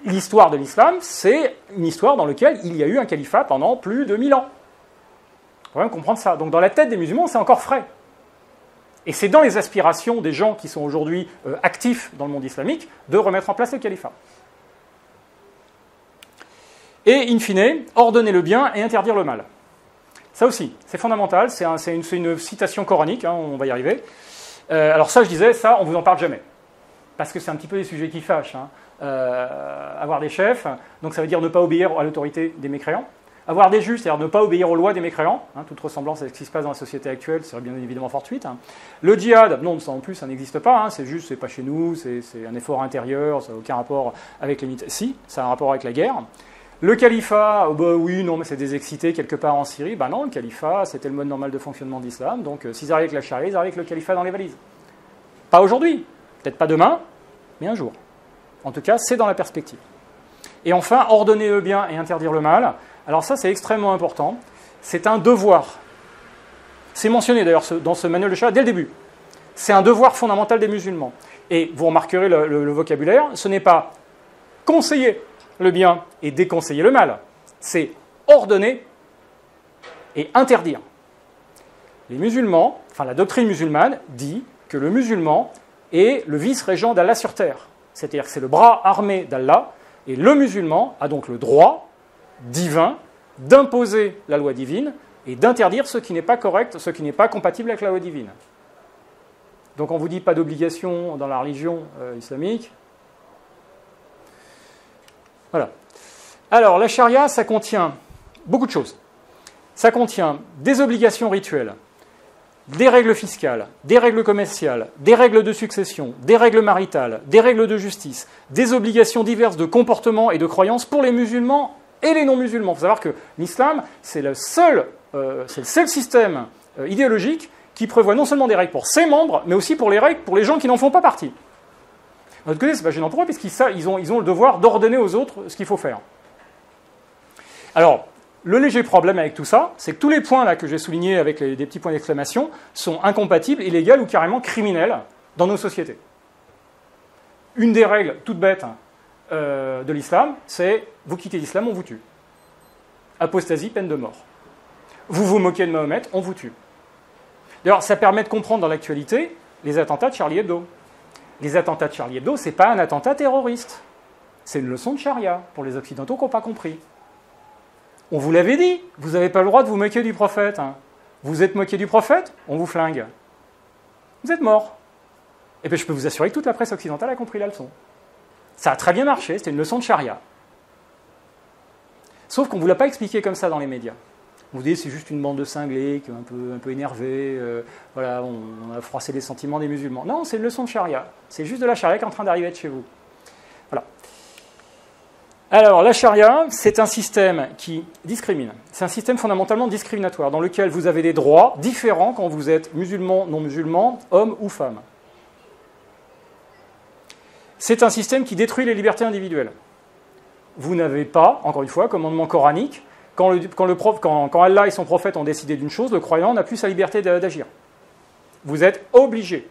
L'histoire de l'islam, c'est une histoire dans laquelle il y a eu un califat pendant plus de 1000 ans. Il faut quand même comprendre ça. Donc dans la tête des musulmans, c'est encore frais. Et c'est dans les aspirations des gens qui sont aujourd'hui actifs dans le monde islamique de remettre en place le califat. Et, in fine, ordonner le bien et interdire le mal. Ça aussi, c'est fondamental, c'est une citation coranique, hein, on va y arriver. Alors ça, je disais, ça, on ne vous en parle jamais. Parce que c'est un petit peu des sujets qui fâchent. Hein. Avoir des chefs, donc ça veut dire ne pas obéir à l'autorité des mécréants. Avoir des juges, c'est-à-dire ne pas obéir aux lois des mécréants. Hein, toute ressemblance avec ce qui se passe dans la société actuelle serait bien évidemment fortuite. Hein. Le djihad, non, ça en plus, ça n'existe pas. Hein, c'est juste, c'est pas chez nous, c'est un effort intérieur, ça n'a aucun rapport avec les... Si, ça a un rapport avec la guerre. Le califat, bah oui, non, mais c'est des excités quelque part en Syrie. Ben non, le califat, c'était le mode normal de fonctionnement d'islam. Donc s'ils arrivent avec la charia, ils arrivent avec le califat dans les valises. Pas aujourd'hui, peut-être pas demain, mais un jour. En tout cas, c'est dans la perspective. Et enfin, ordonner le bien et interdire le mal. Alors ça, c'est extrêmement important. C'est un devoir. C'est mentionné d'ailleurs dans ce manuel de charia dès le début. c'est un devoir fondamental des musulmans. Et vous remarquerez le vocabulaire, ce n'est pas conseiller le bien et déconseiller le mal, c'est ordonner et interdire. Les musulmans, enfin la doctrine musulmane dit que le musulman est le vice-régent d'Allah sur terre. C'est-à-dire que c'est le bras armé d'Allah, et le musulman a donc le droit divin d'imposer la loi divine et d'interdire ce qui n'est pas correct, ce qui n'est pas compatible avec la loi divine. Donc on ne vous dit pas d'obligation dans la religion islamique. Voilà. Alors la charia, ça contient beaucoup de choses. Ça contient des obligations rituelles, des règles fiscales, des règles commerciales, des règles de succession, des règles maritales, des règles de justice, des obligations diverses de comportement et de croyance pour les musulmans et les non-musulmans. Il faut savoir que l'islam, c'est le seul système idéologique qui prévoit non seulement des règles pour ses membres, mais aussi pour les règles pour les gens qui n'en font pas partie. De l'autre côté, c'est pas gênant pour eux, puisqu'ils ont le devoir d'ordonner aux autres ce qu'il faut faire. Alors, le léger problème avec tout ça, c'est que tous les points là que j'ai soulignés avec des petits points d'exclamation sont incompatibles, illégaux ou carrément criminels dans nos sociétés. Une des règles toutes bêtes de l'islam, c'est « vous quittez l'islam, on vous tue ». Apostasie, peine de mort. Vous vous moquez de Mahomet, on vous tue. D'ailleurs, ça permet de comprendre dans l'actualité les attentats de Charlie Hebdo. Les attentats de Charlie Hebdo, ce n'est pas un attentat terroriste. C'est une leçon de charia pour les Occidentaux qui n'ont pas compris. On vous l'avait dit, vous n'avez pas le droit de vous moquer du prophète. Hein. Vous êtes moqué du prophète, on vous flingue. Vous êtes mort. Et bien je peux vous assurer que toute la presse occidentale a compris la leçon. Ça a très bien marché, c'était une leçon de charia. Sauf qu'on ne vous l'a pas expliqué comme ça dans les médias. On vous dit c'est juste une bande de cinglés qui est un peu énervée, voilà, on a froissé les sentiments des musulmans. Non, c'est une leçon de charia. C'est juste de la charia qui est en train d'arriver de chez vous. Voilà. Alors, la charia, c'est un système qui discrimine. C'est un système fondamentalement discriminatoire, dans lequel vous avez des droits différents quand vous êtes musulman, non-musulman, homme ou femme. C'est un système qui détruit les libertés individuelles. Vous n'avez pas, encore une fois, commandement coranique. Quand Allah et son prophète ont décidé d'une chose, le croyant n'a plus sa liberté d'agir. Vous êtes obligé.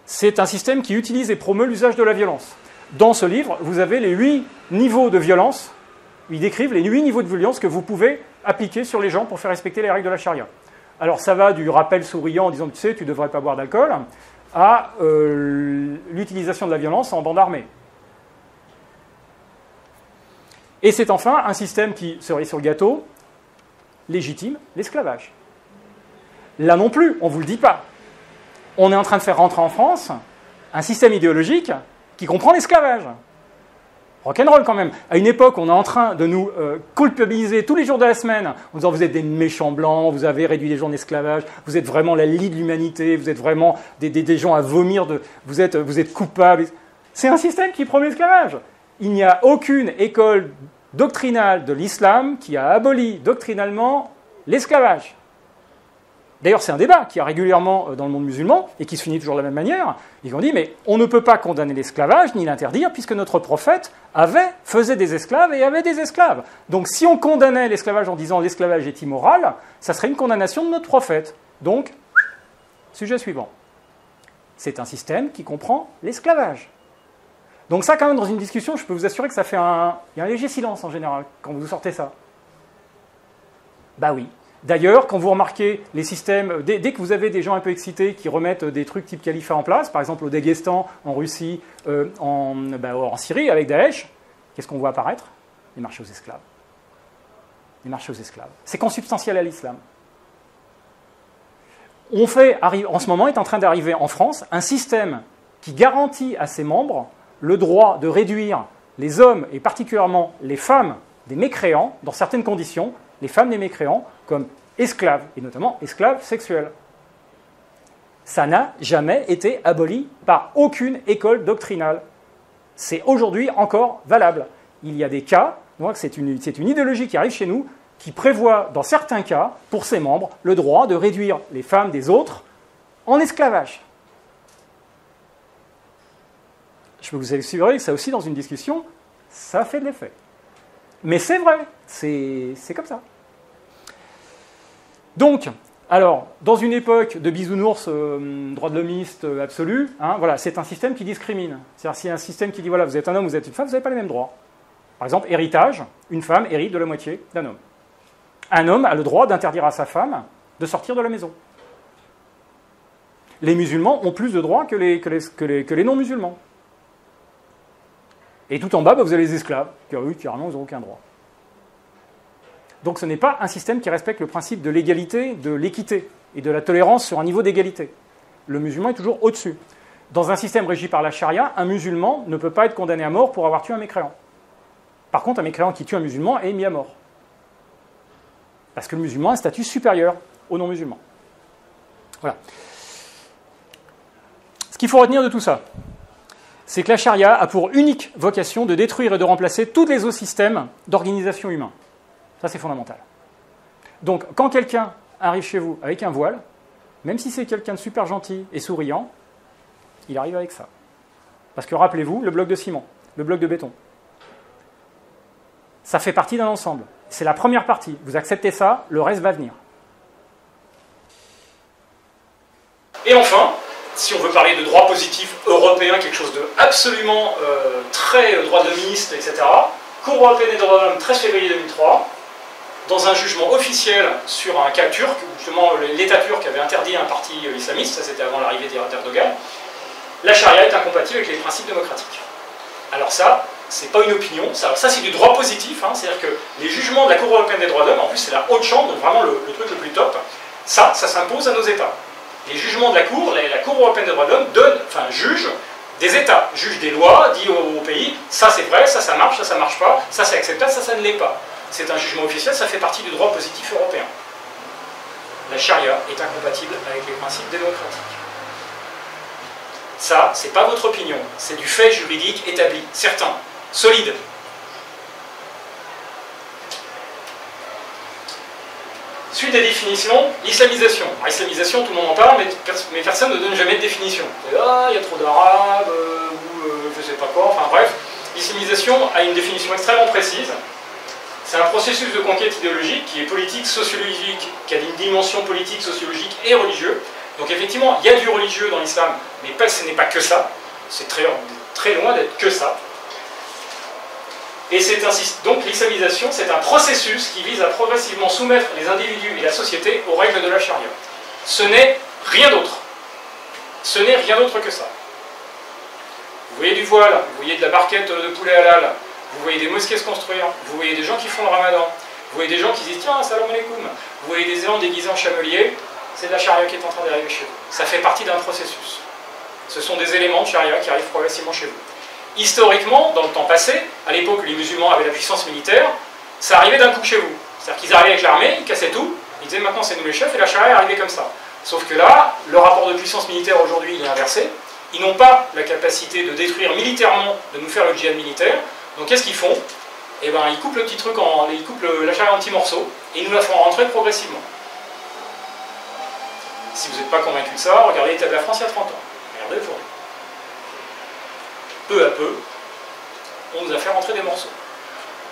C'est un système qui utilise et promeut l'usage de la violence. Dans ce livre, vous avez les 8 niveaux de violence. Ils décrivent les 8 niveaux de violence que vous pouvez appliquer sur les gens pour faire respecter les règles de la charia. Alors ça va du rappel souriant en disant « tu sais, tu ne devrais pas boire d'alcool » à l'utilisation de la violence en bande armée. Et c'est enfin un système qui, cerise sur le gâteau, légitime l'esclavage. Là non plus, on ne vous le dit pas. On est en train de faire rentrer en France un système idéologique qui comprend l'esclavage. Rock'n'roll quand même. À une époque, on est en train de nous culpabiliser tous les jours de la semaine en disant vous êtes des méchants blancs, vous avez réduit les gens en esclavage, vous êtes vraiment la lie de l'humanité, vous êtes vraiment des gens à vomir, vous êtes coupables. C'est un système qui promet l'esclavage. Il n'y a aucune école doctrinale de l'islam qui a aboli doctrinalement l'esclavage. D'ailleurs, c'est un débat qui a régulièrement dans le monde musulman et qui se finit toujours de la même manière. Ils ont dit, mais on ne peut pas condamner l'esclavage ni l'interdire puisque notre prophète faisait des esclaves et avait des esclaves. Donc si on condamnait l'esclavage en disant l'esclavage est immoral, ça serait une condamnation de notre prophète. Donc, sujet suivant. C'est un système qui comprend l'esclavage. Donc ça, quand même, dans une discussion, je peux vous assurer que ça fait il y a un léger silence en général quand vous sortez ça. Bah oui. D'ailleurs, quand vous remarquez les systèmes, dès que vous avez des gens un peu excités qui remettent des trucs type califat en place, par exemple au Daghestan, en Russie, en Syrie, avec Daesh, qu'est-ce qu'on voit apparaître? Les marchés aux esclaves. Les marchés aux esclaves. C'est consubstantiel à l'islam. En ce moment est en train d'arriver en France un système qui garantit à ses membres le droit de réduire les hommes, et particulièrement les femmes des mécréants, dans certaines conditions, les femmes des mécréants, comme esclaves, et notamment esclaves sexuels. Ça n'a jamais été aboli par aucune école doctrinale. C'est aujourd'hui encore valable. Il y a des cas, donc c'est une idéologie qui arrive chez nous, qui prévoit, dans certains cas, pour ses membres, le droit de réduire les femmes des autres en esclavage. Je peux vous assurer que ça aussi, dans une discussion, ça fait de l'effet. Mais c'est vrai, c'est comme ça. Donc, Alors, dans une époque de bisounours, droit de l'homiste absolu, hein, voilà, c'est un système qui discrimine. C'est-à-dire, c'est un système qui dit, voilà, vous êtes un homme, vous êtes une femme, vous n'avez pas les mêmes droits. Par exemple, héritage, une femme hérite de la moitié d'un homme. Un homme a le droit d'interdire à sa femme de sortir de la maison. Les musulmans ont plus de droits que les non-musulmans. Et tout en bas, vous avez les esclaves, qui, eux, carrément, ils n'ont aucun droit. Donc ce n'est pas un système qui respecte le principe de l'égalité, de l'équité et de la tolérance sur un niveau d'égalité. Le musulman est toujours au-dessus. Dans un système régi par la charia, un musulman ne peut pas être condamné à mort pour avoir tué un mécréant. Par contre, un mécréant qui tue un musulman est mis à mort. Parce que le musulman a un statut supérieur aux non-musulmans. Voilà. Ce qu'il faut retenir de tout ça, c'est que la charia a pour unique vocation de détruire et de remplacer tous les autres systèmes d'organisation humaine. Ça, c'est fondamental. Donc, quand quelqu'un arrive chez vous avec un voile, même si c'est quelqu'un de super gentil et souriant, il arrive avec ça. Parce que rappelez-vous, le bloc de ciment, le bloc de béton, ça fait partie d'un ensemble. C'est la première partie. Vous acceptez ça, le reste va venir. Et enfin, si on veut parler de droit positif européen, quelque chose de absolument très droit de l'homiste, etc., Cour européenne des droits de l'homme, 13 février 2003, dans un jugement officiel sur un cas turc, où justement l'État turc avait interdit un parti islamiste, ça c'était avant l'arrivée d'Erdogan, la charia est incompatible avec les principes démocratiques. Alors ça, c'est pas une opinion, ça c'est du droit positif, hein, c'est-à-dire que les jugements de la Cour européenne des droits de l'homme, en plus c'est la haute chambre, donc vraiment le truc le plus top, ça s'impose à nos États. Les jugements de la Cour européenne des droits de l'homme juge des États, juge des lois, dit au pays, ça c'est vrai, ça marche pas, ça c'est acceptable, ça ne l'est pas. C'est un jugement officiel, ça fait partie du droit positif européen. La charia est incompatible avec les principes démocratiques. Ça, c'est pas votre opinion, c'est du fait juridique établi, certain, solide. Suite des définitions, l'islamisation. L'islamisation, tout le monde en parle, mais personne ne donne jamais de définition. Ah, il y a trop d'arabes, ou je sais pas quoi, enfin bref. L'islamisation a une définition extrêmement précise. C'est un processus de conquête idéologique qui est politique, sociologique, qui a une dimension politique, sociologique et religieuse. Donc effectivement, il y a du religieux dans l'islam, mais ce n'est pas que ça. C'est très loin d'être que ça. Et donc l'islamisation, c'est un processus qui vise à progressivement soumettre les individus et la société aux règles de la charia. Ce n'est rien d'autre. Ce n'est rien d'autre que ça. Vous voyez du voile, vous voyez de la barquette de poulet halal, vous voyez des mosquées se construire, vous voyez des gens qui font le ramadan, vous voyez des gens qui disent tiens, salam alaikum, vous voyez des gens déguisés en chamelier, c'est de la charia qui est en train d'arriver chez vous. Ça fait partie d'un processus. Ce sont des éléments de charia qui arrivent progressivement chez vous. Historiquement, dans le temps passé, à l'époque où les musulmans avaient la puissance militaire, ça arrivait d'un coup chez vous. C'est-à-dire qu'ils arrivaient avec l'armée, ils cassaient tout, ils disaient maintenant c'est nous les chefs, et la charia est arrivée comme ça. Sauf que là, le rapport de puissance militaire aujourd'hui il est inversé. Ils n'ont pas la capacité de détruire militairement, de nous faire le djihad militaire. Donc qu'est-ce qu'ils font? Eh ben, ils coupent le petit truc, ils coupent la charia en petits morceaux, et ils nous la font rentrer progressivement. Si vous n'êtes pas convaincu de ça, regardez l'État de la France il y a 30 ans. Regardez pour peu à peu, on nous a fait rentrer des morceaux.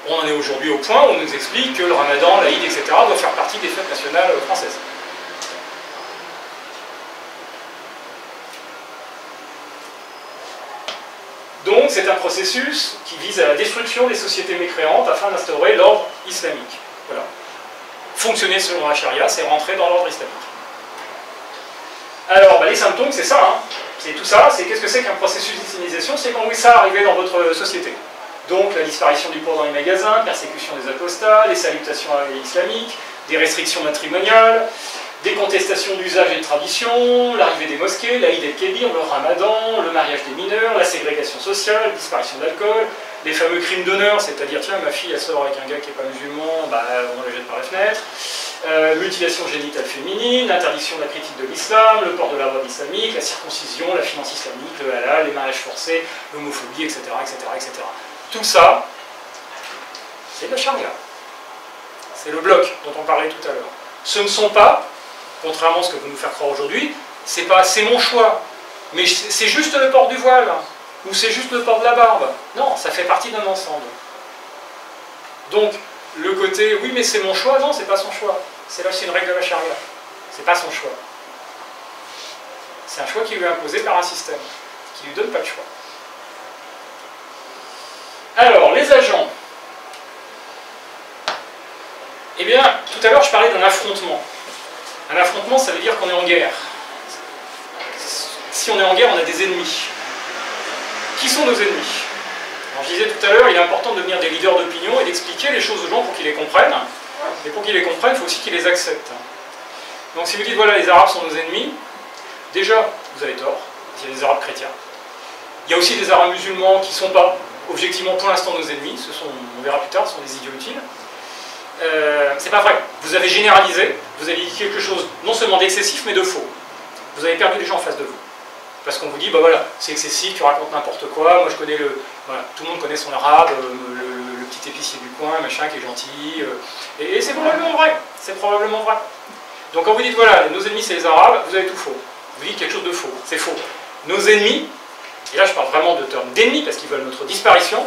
On en est aujourd'hui au point où on nous explique que le ramadan, l'Aïd, etc. doit faire partie des fêtes nationales françaises. Donc c'est un processus qui vise à la destruction des sociétés mécréantes afin d'instaurer l'ordre islamique. Voilà. Fonctionner selon la charia, c'est rentrer dans l'ordre islamique. Alors, les symptômes, c'est ça, hein. C'est tout ça, c'est qu'est-ce que c'est qu'un processus d'islamisation? C'est quand oui, ça arrivé dans votre société. Donc, la disparition du porc dans les magasins, persécution des apostats, les salutations islamiques, des restrictions matrimoniales, des contestations d'usage et de tradition, l'arrivée des mosquées, l'Aïd el-Kébir, le ramadan, le mariage des mineurs, la ségrégation sociale, disparition d'alcool, les fameux crimes d'honneur, c'est-à-dire, tiens, ma fille, elle sort avec un gars qui n'est pas musulman, on la jette par la fenêtre. Mutilation génitale féminine, l'interdiction de la critique de l'islam, le port de la robe islamique, la circoncision, la finance islamique, le halal, les mariages forcés, l'homophobie, etc., etc., etc. Tout ça, c'est de la charia. C'est le bloc dont on parlait tout à l'heure. Ce ne sont pas, contrairement à ce que vous nous faire croire aujourd'hui, c'est pas c'est mon choix, mais c'est juste le port du voile, ou c'est juste le port de la barbe. Non, ça fait partie d'un ensemble. Donc, le côté, oui mais c'est mon choix, non, c'est pas son choix. C'est là, c'est une règle de la charia. C'est pas son choix. C'est un choix qui lui est imposé par un système, qui lui donne pas le choix. Alors, les agents. Eh bien, tout à l'heure, je parlais d'un affrontement. Un affrontement, ça veut dire qu'on est en guerre. Si on est en guerre, on a des ennemis. Qui sont nos ennemis? Alors, je disais tout à l'heure, il est important de devenir des leaders d'opinion et d'expliquer les choses aux gens pour qu'ils les comprennent. Et pour qu'ils les comprennent, il faut aussi qu'ils les acceptent. Donc si vous dites, voilà, les Arabes sont nos ennemis, déjà, vous avez tort, il y a des Arabes chrétiens. Il y a aussi des Arabes musulmans qui ne sont pas, objectivement, pour l'instant, nos ennemis. Ce sont, on verra plus tard, ce sont des idiots utiles. C'est pas vrai. Vous avez généralisé, vous avez dit quelque chose non seulement d'excessif, mais de faux. Vous avez perdu les gens en face de vous. Parce qu'on vous dit, bah voilà, c'est excessif, tu racontes n'importe quoi, moi je connais le... Voilà, tout le monde connaît son arabe, le petit épicier du coin, machin, qui est gentil. Et c'est probablement vrai. C'est probablement vrai. Donc quand vous dites, voilà, nos ennemis c'est les Arabes, vous avez tout faux. Vous dites quelque chose de faux. C'est faux. Nos ennemis, et là je parle vraiment de termes d'ennemis, parce qu'ils veulent notre disparition,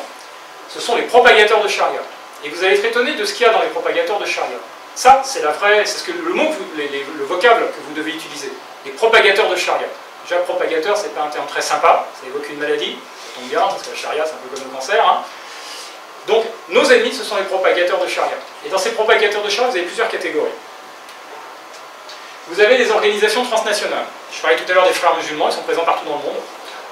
ce sont les propagateurs de charia. Et vous allez être étonné de ce qu'il y a dans les propagateurs de charia. Ça, c'est la vraie... C'est ce que le mot, le vocable que vous devez utiliser. Les propagateurs de charia. Déjà, propagateur, c'est pas un terme très sympa, ça évoque une maladie, ça tombe bien, parce que la charia, c'est un peu comme le cancer. Hein. Donc, nos ennemis, ce sont les propagateurs de charia. Et dans ces propagateurs de charia, vous avez plusieurs catégories. Vous avez des organisations transnationales. Je parlais tout à l'heure des frères musulmans, ils sont présents partout dans le monde.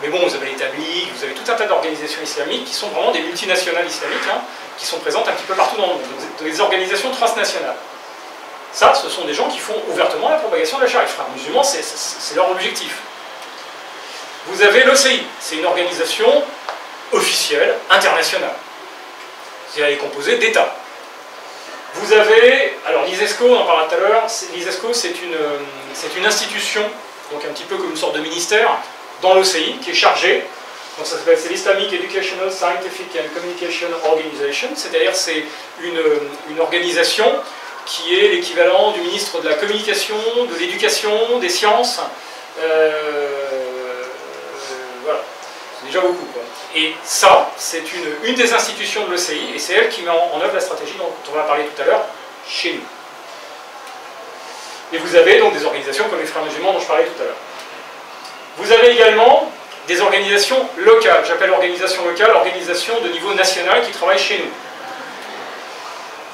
Mais bon, vous avez les tablighs, vous avez tout un tas d'organisations islamiques qui sont vraiment des multinationales islamiques, hein, qui sont présentes un petit peu partout dans le monde. Donc, des organisations transnationales. Ça, ce sont des gens qui font ouvertement la propagation de la charia. Les frères musulmans, c'est leur objectif. Vous avez l'OCI, c'est une organisation officielle, internationale. Elle est composée d'États. Vous avez, alors l'ISESCO, on en parlera tout à l'heure, l'ISESCO c'est une institution, donc un petit peu comme une sorte de ministère, dans l'OCI, qui est chargée, donc ça s'appelle, c'est l'Islamic Educational, Scientific and Communication Organization, c'est-à-dire c'est une organisation qui est l'équivalent du ministre de la Communication, de l'Éducation, des Sciences, voilà, c'est déjà beaucoup, quoi. Et ça, c'est une des institutions de l'OCI, et c'est elle qui met en œuvre la stratégie dont on va parler tout à l'heure, chez nous. Et vous avez donc des organisations comme les Frères musulmans dont je parlais tout à l'heure. Vous avez également des organisations locales, j'appelle organisations locales, organisations de niveau national qui travaillent chez nous.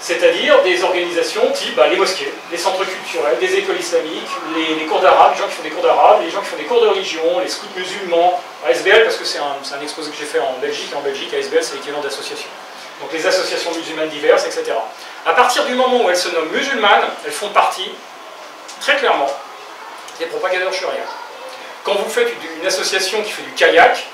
C'est-à-dire des organisations type les mosquées, les centres culturels, des écoles islamiques, les cours d'arabe, les gens qui font des cours d'arabe, les gens qui font des cours de religion, les scouts musulmans, ASBL, parce que c'est un exposé que j'ai fait en Belgique, et en Belgique, ASBL c'est l'équivalent d'associations. Donc les associations musulmanes diverses, etc. À partir du moment où elles se nomment musulmanes, elles font partie, très clairement, des propagateurs charia. Quand vous faites une association qui fait du kayak,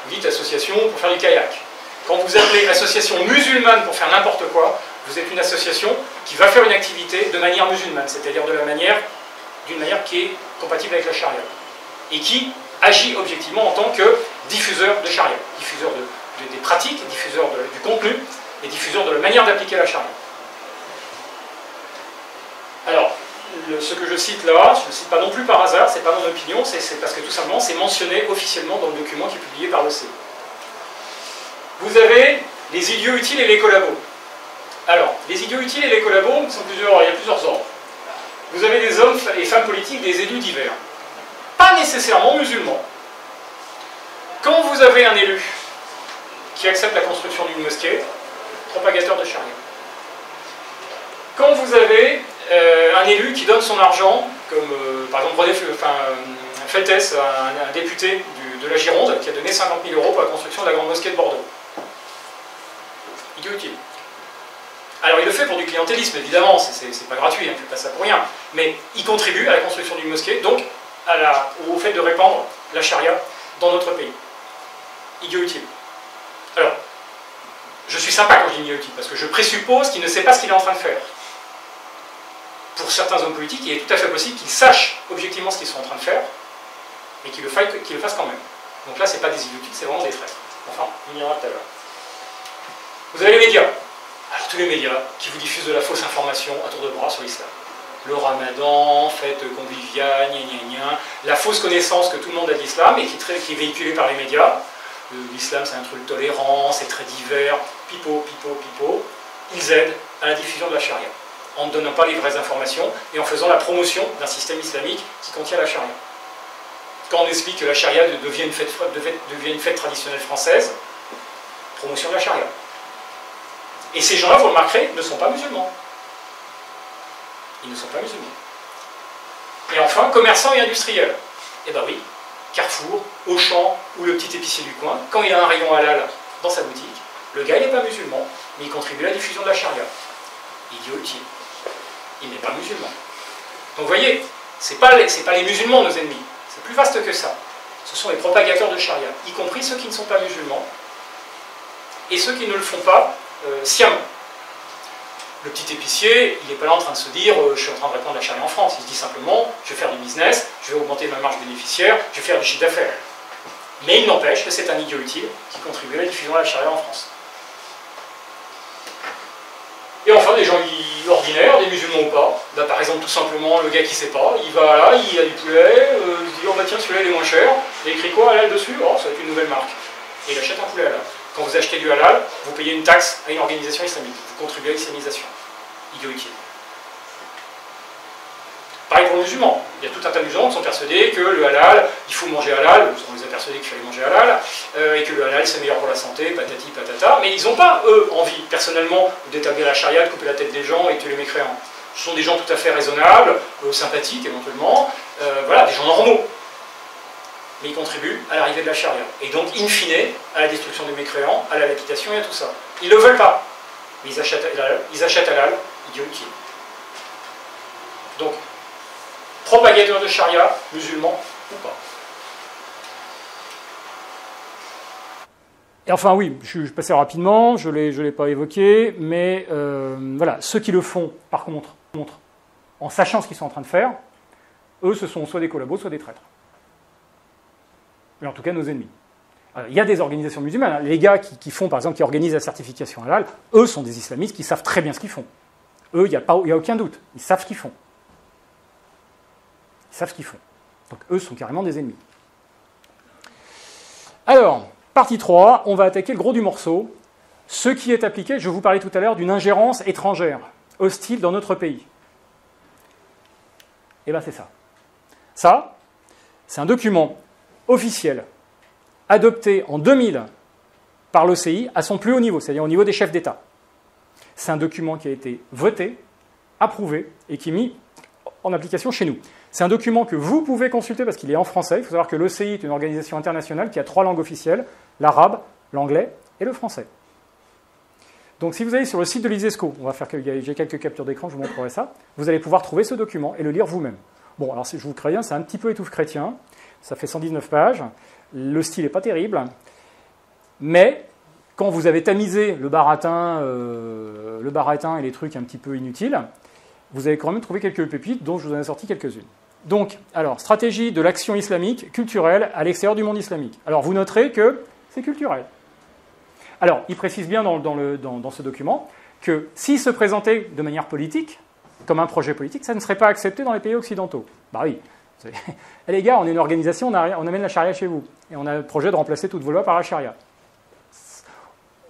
vous dites association pour faire du kayak. Quand vous appelez association musulmane pour faire n'importe quoi, vous êtes une association qui va faire une activité de manière musulmane, c'est-à-dire d'une manière qui est compatible avec la charia, et qui agit objectivement en tant que diffuseur de charia, diffuseur des pratiques, diffuseur du contenu, et diffuseur de la manière d'appliquer la charia. Alors, ce que je cite là, je ne le cite pas non plus par hasard, c'est pas mon opinion, c'est parce que tout simplement c'est mentionné officiellement dans le document qui est publié par l'OCI. Vous avez les idiots utiles et les collabos. Alors, les idiots utiles et les collabos, il y a plusieurs ordres. Vous avez des hommes et femmes politiques, des élus divers. Pas nécessairement musulmans. Quand vous avez un élu qui accepte la construction d'une mosquée, propagateur de charia. Quand vous avez un élu qui donne son argent, comme par exemple René Feltès, un député de la Gironde, qui a donné 50 000 € pour la construction de la grande mosquée de Bordeaux. Idiot utile. Alors il le fait pour du clientélisme, évidemment, c'est pas gratuit, il ne fait pas ça pour rien, mais il contribue à la construction d'une mosquée, donc au fait de répandre la charia dans notre pays. Idiot utile. Alors, je suis sympa quand je dis idiot utile, parce que je présuppose qu'il ne sait pas ce qu'il est en train de faire. Pour certains hommes politiques, il est tout à fait possible qu'ils sachent objectivement ce qu'ils sont en train de faire, mais qu'ils le fassent quand même. Donc là, ce n'est pas des idiots utiles, c'est vraiment des traîtres. Enfin, on ira tout à l'heure. Vous avez les médias. Alors tous les médias qui vous diffusent de la fausse information à tour de bras sur l'islam. Le ramadan, fête conviviale, gna gna gna, la fausse connaissance que tout le monde a de l'islam et qui est véhiculée par les médias. L'islam c'est un truc tolérant, c'est très divers, pipeau, pipeau, pipeau. Ils aident à la diffusion de la charia. en ne donnant pas les vraies informations et en faisant la promotion d'un système islamique qui contient la charia. Quand on explique que la charia devient une fête traditionnelle française, promotion de la charia. Et ces gens-là, vous le remarquerez, ne sont pas musulmans. Ils ne sont pas musulmans. Et enfin, commerçants et industriels. Eh bien oui, Carrefour, Auchan ou le petit épicier du coin, quand il a un rayon halal dans sa boutique, le gars il n'est pas musulman, mais il contribue à la diffusion de la charia. Idiot utile. Il n'est pas musulman. Donc vous voyez, ce n'est pas les musulmans nos ennemis, c'est plus vaste que ça. Ce sont les propagateurs de charia, y compris ceux qui ne sont pas musulmans, et ceux qui ne le font pas sciemment. Le petit épicier, il n'est pas là en train de se dire je suis en train de répandre la charia en France. Il se dit simplement je vais faire du business, je vais augmenter ma marge bénéficiaire, je vais faire du chiffre d'affaires. Mais il n'empêche que c'est un idiot utile qui contribue à la diffusion de la charia en France. Et enfin, des gens ordinaires, des musulmans ou pas, bah, par exemple, tout simplement, le gars qui ne sait pas, il va là, il a du poulet, il se dit oh bah tiens, celui-là il est moins cher, il y a écrit quoi halal dessus? Oh, ça va être une nouvelle marque. Et il achète un poulet halal. Quand vous achetez du halal, vous payez une taxe à une organisation islamique. Vous contribuez à l'islamisation. Idiot utile. Pareil pour les musulmans. Il y a tout un tas de musulmans qui sont persuadés que le halal, il faut manger halal, on les a persuadés qu'il fallait manger halal, et que le halal c'est meilleur pour la santé, patati patata, mais ils n'ont pas, eux, envie, personnellement, d'établir la charia, de couper la tête des gens et de tuer les mécréants. Ce sont des gens tout à fait raisonnables, sympathiques éventuellement, voilà, des gens normaux. Mais ils contribuent à l'arrivée de la charia. Et donc, in fine, à la destruction des mécréants, à la lapidation et à tout ça. Ils ne le veulent pas. Mais ils achètent halal, idiot utile. Donc, propagateurs de charia, musulmans ou pas. Et enfin, oui, je passais rapidement, je ne l'ai pas évoqué, mais voilà, ceux qui le font, par contre, en sachant ce qu'ils sont en train de faire, eux, ce sont soit des collabos, soit des traîtres. Mais en tout cas nos ennemis. Alors, il y a des organisations musulmanes, hein. Les gars qui font, par exemple, qui organisent la certification halal, eux sont des islamistes qui savent très bien ce qu'ils font. Eux, il n'y a aucun doute, ils savent ce qu'ils font. Ils savent ce qu'ils font. Donc eux sont carrément des ennemis. Alors, partie 3, on va attaquer le gros du morceau. Ce qui est appliqué, je vous parlais tout à l'heure d'une ingérence étrangère, hostile dans notre pays. Et bien c'est ça. Ça, c'est un document officiel, adopté en 2000 par l'OCI à son plus haut niveau, c'est-à-dire au niveau des chefs d'État. C'est un document qui a été voté, approuvé et qui est mis en application chez nous. C'est un document que vous pouvez consulter parce qu'il est en français. Il faut savoir que l'OCI est une organisation internationale qui a 3 langues officielles, l'arabe, l'anglais et le français. Donc si vous allez sur le site de l'ISESCO, j'ai quelques captures d'écran, je vous montrerai ça, vous allez pouvoir trouver ce document et le lire vous-même. Bon, alors je vous préviens, c'est un petit peu étouffe chrétien. Ça fait 119 pages, le style n'est pas terrible, mais quand vous avez tamisé le baratin et les trucs un petit peu inutiles, vous avez quand même trouvé quelques pépites dont je vous en ai sorti quelques-unes. Donc, alors, stratégie de l'action islamique culturelle à l'extérieur du monde islamique. Alors, vous noterez que c'est culturel. Alors, il précise bien dans ce document que s'il se présentait de manière politique, comme un projet politique, ça ne serait pas accepté dans les pays occidentaux. Bah oui. Eh les gars, on est une organisation, on amène la charia chez vous. Et on a le projet de remplacer toutes vos lois par la charia.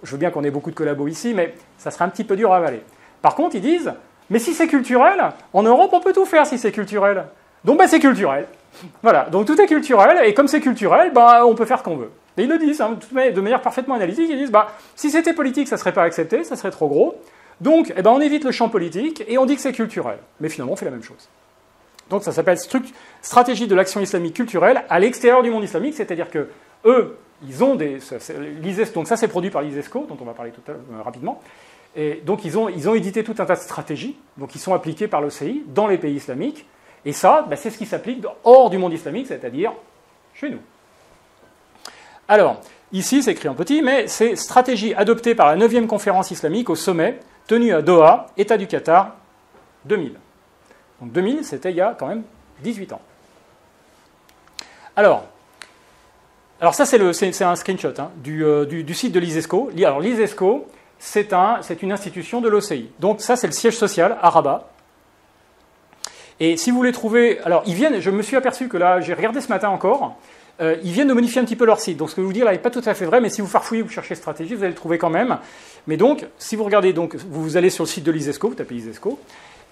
Je veux bien qu'on ait beaucoup de collabos ici, mais ça serait un petit peu dur à avaler. Par contre, ils disent, mais si c'est culturel, en Europe, on peut tout faire si c'est culturel. Donc, c'est culturel. Voilà, donc tout est culturel, et comme c'est culturel, on peut faire ce qu'on veut. Et ils le disent, hein, de manière parfaitement analytique, ils disent, si c'était politique, ça ne serait pas accepté, ça serait trop gros. Donc, on évite le champ politique, et on dit que c'est culturel. Mais finalement, on fait la même chose. Donc ça s'appelle stratégie de l'action islamique culturelle à l'extérieur du monde islamique, c'est-à-dire que eux, ils ont donc ça c'est produit par l'ISESCO, dont on va parler tout à l'heure rapidement, et donc ils ont édité tout un tas de stratégies, donc qui sont appliquées par l'OCI dans les pays islamiques, et ça, c'est ce qui s'applique hors du monde islamique, c'est-à-dire chez nous. Alors, ici c'est écrit en petit, mais c'est stratégie adoptée par la 9e conférence islamique au sommet, tenue à Doha, État du Qatar, 2000. Donc 2000, c'était il y a quand même 18 ans. Alors ça, c'est un screenshot du site de l'ISESCO. Alors l'ISESCO, c'est une institution de l'OCI. Donc ça, c'est le siège social à Rabat. Et si vous voulez trouver... Alors, je me suis aperçu que là, j'ai regardé ce matin encore, ils viennent de modifier un petit peu leur site. Donc ce que je vous dire là n'est pas tout à fait vrai, mais si vous farfouillez, vous cherchez stratégie, vous allez le trouver quand même. Mais donc, si vous regardez, vous allez sur le site de l'ISESCO, vous tapez ISESCO,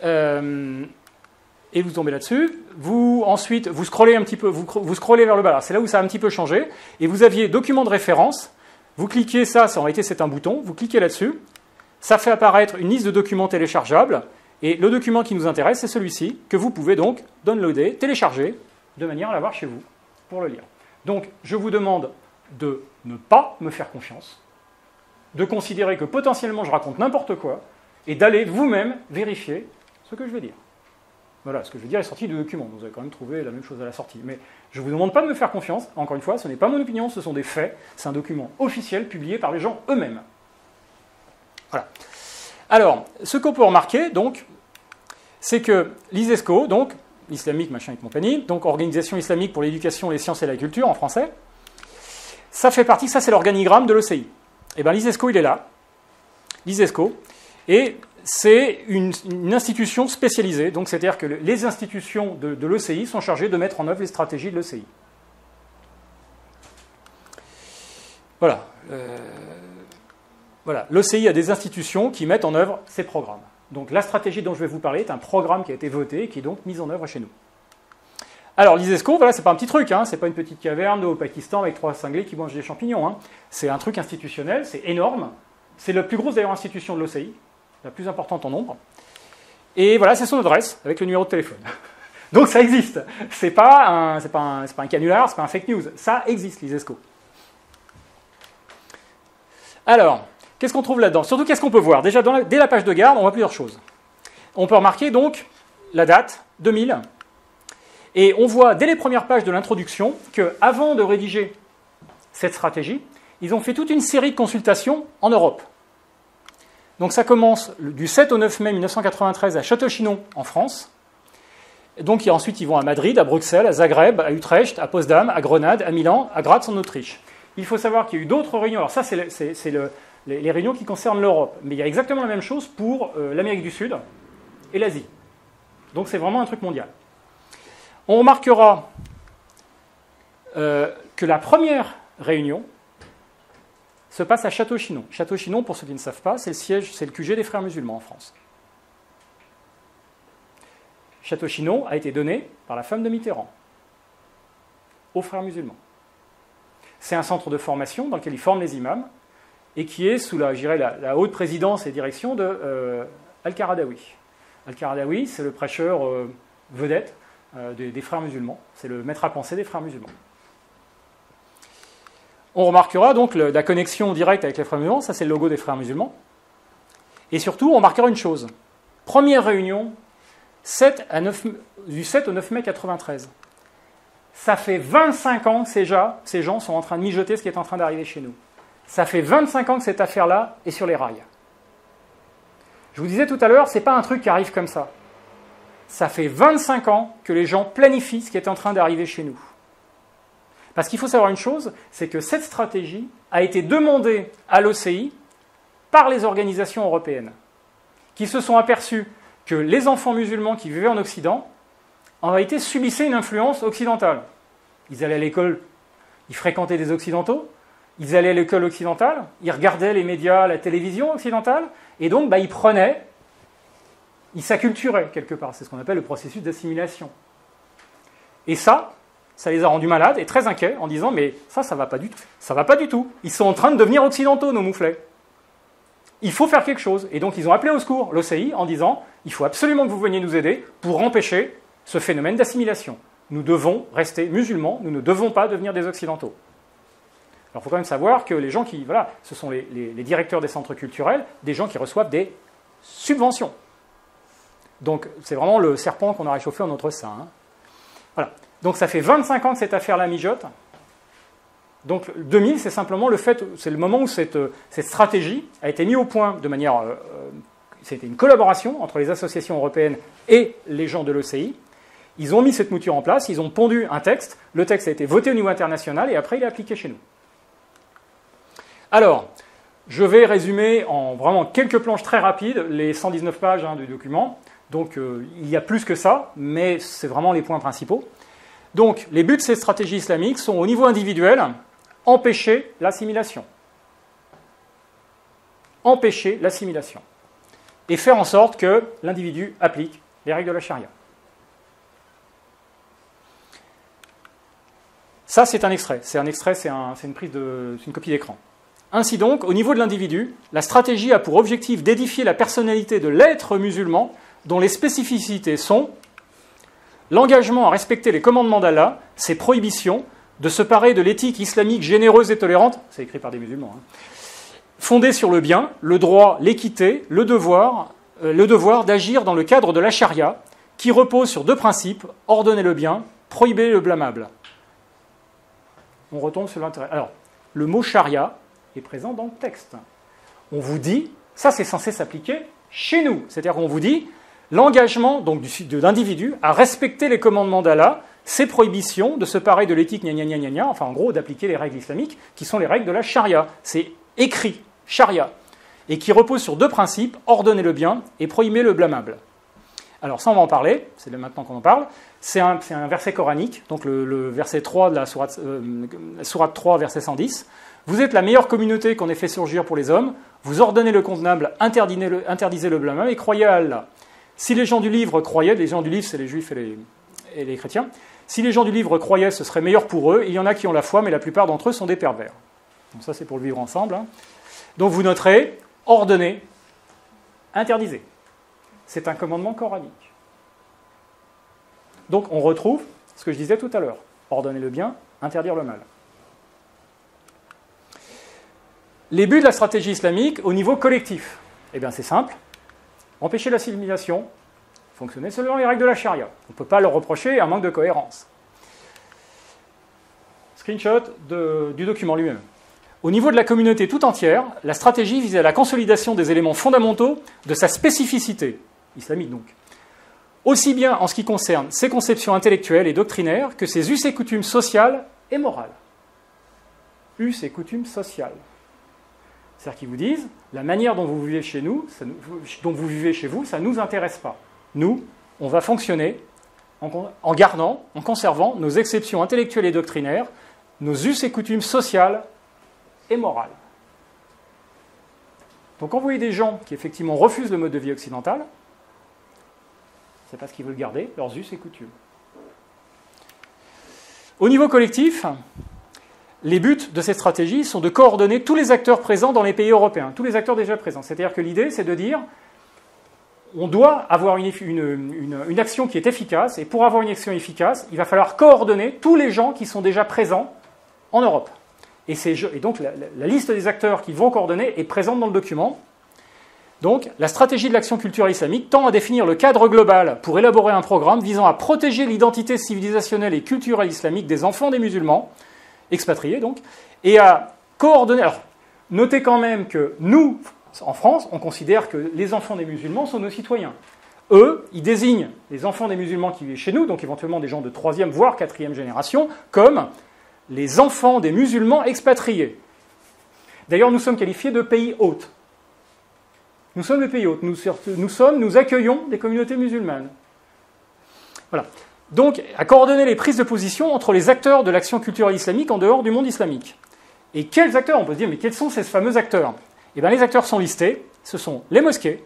Et vous tombez là-dessus. Ensuite, vous scrollez un petit peu, vous scrollez vers le bas. C'est là où ça a un petit peu changé. Et vous aviez document de référence. Vous cliquez ça, en réalité c'est un bouton. Vous cliquez là-dessus. Ça fait apparaître une liste de documents téléchargeables. Et le document qui nous intéresse, c'est celui-ci, que vous pouvez donc downloader, télécharger, de manière à l'avoir chez vous, pour le lire. Donc, je vous demande de ne pas me faire confiance, de considérer que potentiellement je raconte n'importe quoi, et d'aller vous-même vérifier ce que je vais dire. Voilà, ce que je veux dire est sorti du document. Vous avez quand même trouvé la même chose à la sortie. Mais je ne vous demande pas de me faire confiance. Encore une fois, ce n'est pas mon opinion, ce sont des faits. C'est un document officiel publié par les gens eux-mêmes. Voilà. Alors, ce qu'on peut remarquer, donc, c'est que l'ISESCO, donc, islamique, machin et compagnie, donc Organisation islamique pour l'éducation, les sciences et la culture en français, ça fait partie, ça c'est l'organigramme de l'OCI. Et bien l'ISESCO, il est là, l'ISESCO, et c'est une institution spécialisée, donc c'est-à-dire que les institutions de l'OCI sont chargées de mettre en œuvre les stratégies de l'OCI. Voilà. Voilà. L'OCI a des institutions qui mettent en œuvre ces programmes. Donc la stratégie dont je vais vous parler est un programme qui a été voté et qui est donc mis en œuvre chez nous. Alors l'ISESCO, voilà, c'est pas un petit truc, hein, c'est pas une petite caverne au Pakistan avec 3 cinglés qui mangent des champignons. Hein. C'est un truc institutionnel, c'est énorme. C'est la plus grosse d'ailleurs institution de l'OCI, la plus importante en nombre. Et voilà, c'est son adresse avec le numéro de téléphone. Donc ça existe. C'est pas un canular, c'est pas un fake news. Ça existe l'ISESCO. Alors, qu'est-ce qu'on trouve là-dedans? Surtout, qu'est-ce qu'on peut voir? Déjà, dès la page de garde, on voit plusieurs choses. On peut remarquer donc la date, 2000, et on voit dès les premières pages de l'introduction qu'avant de rédiger cette stratégie, ils ont fait toute une série de consultations en Europe. Donc ça commence du 7 au 9 mai 1993 à Château-Chinon, en France. Et donc ensuite, ils vont à Madrid, à Bruxelles, à Zagreb, à Utrecht, à Potsdam, à Grenade, à Milan, à Graz en Autriche. Il faut savoir qu'il y a eu d'autres réunions. Alors ça, c'est les réunions qui concernent l'Europe. Mais il y a exactement la même chose pour l'Amérique du Sud et l'Asie. Donc c'est vraiment un truc mondial. On remarquera que la première réunion se passe à Château-Chinon. Château-Chinon, pour ceux qui ne savent pas, c'est le siège, c'est le QG des Frères musulmans en France. Château-Chinon a été donné par la femme de Mitterrand aux Frères musulmans. C'est un centre de formation dans lequel ils forment les imams et qui est sous la haute présidence et direction de Al-Qaradawi. Al-Qaradawi, c'est le prêcheur vedette des Frères musulmans. C'est le maître à penser des Frères musulmans. On remarquera donc la connexion directe avec les Frères musulmans, ça c'est le logo des Frères musulmans. Et surtout, on remarquera une chose. Première réunion, du 7 au 9 mai 1993. Ça fait 25 ans que ces gens sont en train de mijoter ce qui est en train d'arriver chez nous. Ça fait 25 ans que cette affaire-là est sur les rails. Je vous disais tout à l'heure, ce n'est pas un truc qui arrive comme ça. Ça fait 25 ans que les gens planifient ce qui est en train d'arriver chez nous. Parce qu'il faut savoir une chose, c'est que cette stratégie a été demandée à l'OCI par les organisations européennes, qui se sont aperçues que les enfants musulmans qui vivaient en Occident, en réalité, subissaient une influence occidentale. Ils allaient à l'école, ils fréquentaient des occidentaux, ils allaient à l'école occidentale, ils regardaient les médias, la télévision occidentale, et donc ils s'acculturaient quelque part. C'est ce qu'on appelle le processus d'assimilation. Et ça les a rendus malades et très inquiets en disant « mais ça va pas du tout. Ça va pas du tout. Ils sont en train de devenir occidentaux, nos mouflets. Il faut faire quelque chose. » Et donc ils ont appelé au secours l'OCI en disant « il faut absolument que vous veniez nous aider pour empêcher ce phénomène d'assimilation. Nous devons rester musulmans, nous ne devons pas devenir des occidentaux. » Alors il faut quand même savoir que les gens qui... Voilà, ce sont les directeurs des centres culturels, des gens qui reçoivent des subventions. Donc c'est vraiment le serpent qu'on a réchauffé en notre sein. Hein. Voilà. Donc ça fait 25 ans que cette affaire-là mijote. Donc 2000, c'est simplement c'est le moment où cette stratégie a été mise au point de manière... c'était une collaboration entre les associations européennes et les gens de l'OCI. Ils ont mis cette mouture en place, ils ont pondu un texte. Le texte a été voté au niveau international et après il est appliqué chez nous. Alors, je vais résumer en vraiment quelques planches très rapides les 119 pages du document. Donc il y a plus que ça, mais c'est vraiment les points principaux. Donc les buts de ces stratégies islamiques sont au niveau individuel, empêcher l'assimilation. Empêcher l'assimilation. et faire en sorte que l'individu applique les règles de la charia. Ça, c'est un extrait. C'est une copie d'écran. Ainsi donc, au niveau de l'individu, la stratégie a pour objectif d'édifier la personnalité de l'être musulman dont les spécificités sont l'engagement à respecter les commandements d'Allah, ses prohibitions, de se parer de l'éthique islamique généreuse et tolérante, c'est écrit par des musulmans, fondée sur le bien, le droit, l'équité, le devoir d'agir dans le cadre de la charia, qui repose sur 2 principes, ordonner le bien, prohiber le blâmable. On retombe sur l'intérêt. Alors, le mot charia est présent dans le texte. On vous dit, ça c'est censé s'appliquer chez nous. C'est-à-dire qu'on vous dit, l'engagement donc de l'individu à respecter les commandements d'Allah, ses prohibitions, de se parer de l'éthique gna gna gna gna gna, enfin en gros d'appliquer les règles islamiques, qui sont les règles de la charia. C'est écrit, charia, et qui repose sur 2 principes, ordonner le bien et prohiber le blâmable. Alors ça, on va en parler, c'est maintenant qu'on en parle. C'est un verset coranique, donc le verset 3 de la sourate 3, verset 110. Vous êtes la meilleure communauté qu'on ait fait surgir pour les hommes, vous ordonnez le convenable, interdisez le blâmable et croyez à Allah. Si les gens du livre croyaient, les gens du livre c'est les juifs et les chrétiens, si les gens du livre croyaient, ce serait meilleur pour eux. Il y en a qui ont la foi, mais la plupart d'entre eux sont des pervers. Donc ça c'est pour le vivre ensemble. Donc vous noterez, ordonnez, interdisez. C'est un commandement coranique. Donc on retrouve ce que je disais tout à l'heure. Ordonner le bien, interdire le mal. Les buts de la stratégie islamique au niveau collectif. Eh bien c'est simple. Empêcher l'assimilation, fonctionner selon les règles de la charia. On ne peut pas leur reprocher un manque de cohérence. Screenshot du document lui-même. Au niveau de la communauté tout entière, la stratégie visait à la consolidation des éléments fondamentaux de sa spécificité, islamique donc, aussi bien en ce qui concerne ses conceptions intellectuelles et doctrinaires que ses us et coutumes sociales et morales. Us et coutumes sociales. C'est-à-dire qu'ils vous disent, la manière dont vous vivez chez nous, dont vous vivez chez vous, ça ne nous intéresse pas. Nous, on va fonctionner en gardant, en conservant nos exceptions intellectuelles et doctrinaires, nos us et coutumes sociales et morales. Donc quand vous voyez des gens qui effectivement refusent le mode de vie occidental, c'est parce qu'ils veulent garder leurs us et coutumes. Au niveau collectif, les buts de cette stratégie sont de coordonner tous les acteurs présents dans les pays européens, tous les acteurs déjà présents. C'est-à-dire que l'idée, c'est de dire, on doit avoir une action qui est efficace, et pour avoir une action efficace, il va falloir coordonner tous les gens qui sont déjà présents en Europe. Et donc la liste des acteurs qui vont coordonner est présente dans le document. Donc, la stratégie de l'action culturelle islamique tend à définir le cadre global pour élaborer un programme visant à protéger l'identité civilisationnelle et culturelle islamique des enfants des musulmans, expatriés donc, et à coordonner. Alors, notez quand même que nous, en France, on considère que les enfants des musulmans sont nos citoyens. Eux, ils désignent les enfants des musulmans qui vivent chez nous, donc éventuellement des gens de 3e voire 4e génération, comme les enfants des musulmans expatriés. D'ailleurs, nous sommes qualifiés de pays hôtes. Nous sommes des pays hôtes. Nous accueillons des communautés musulmanes. Voilà. Donc, à coordonner les prises de position entre les acteurs de l'action culturelle islamique en dehors du monde islamique. Et quels acteurs? On peut se dire, mais quels sont ces fameux acteurs? Eh bien, les acteurs sont listés. Ce sont les mosquées,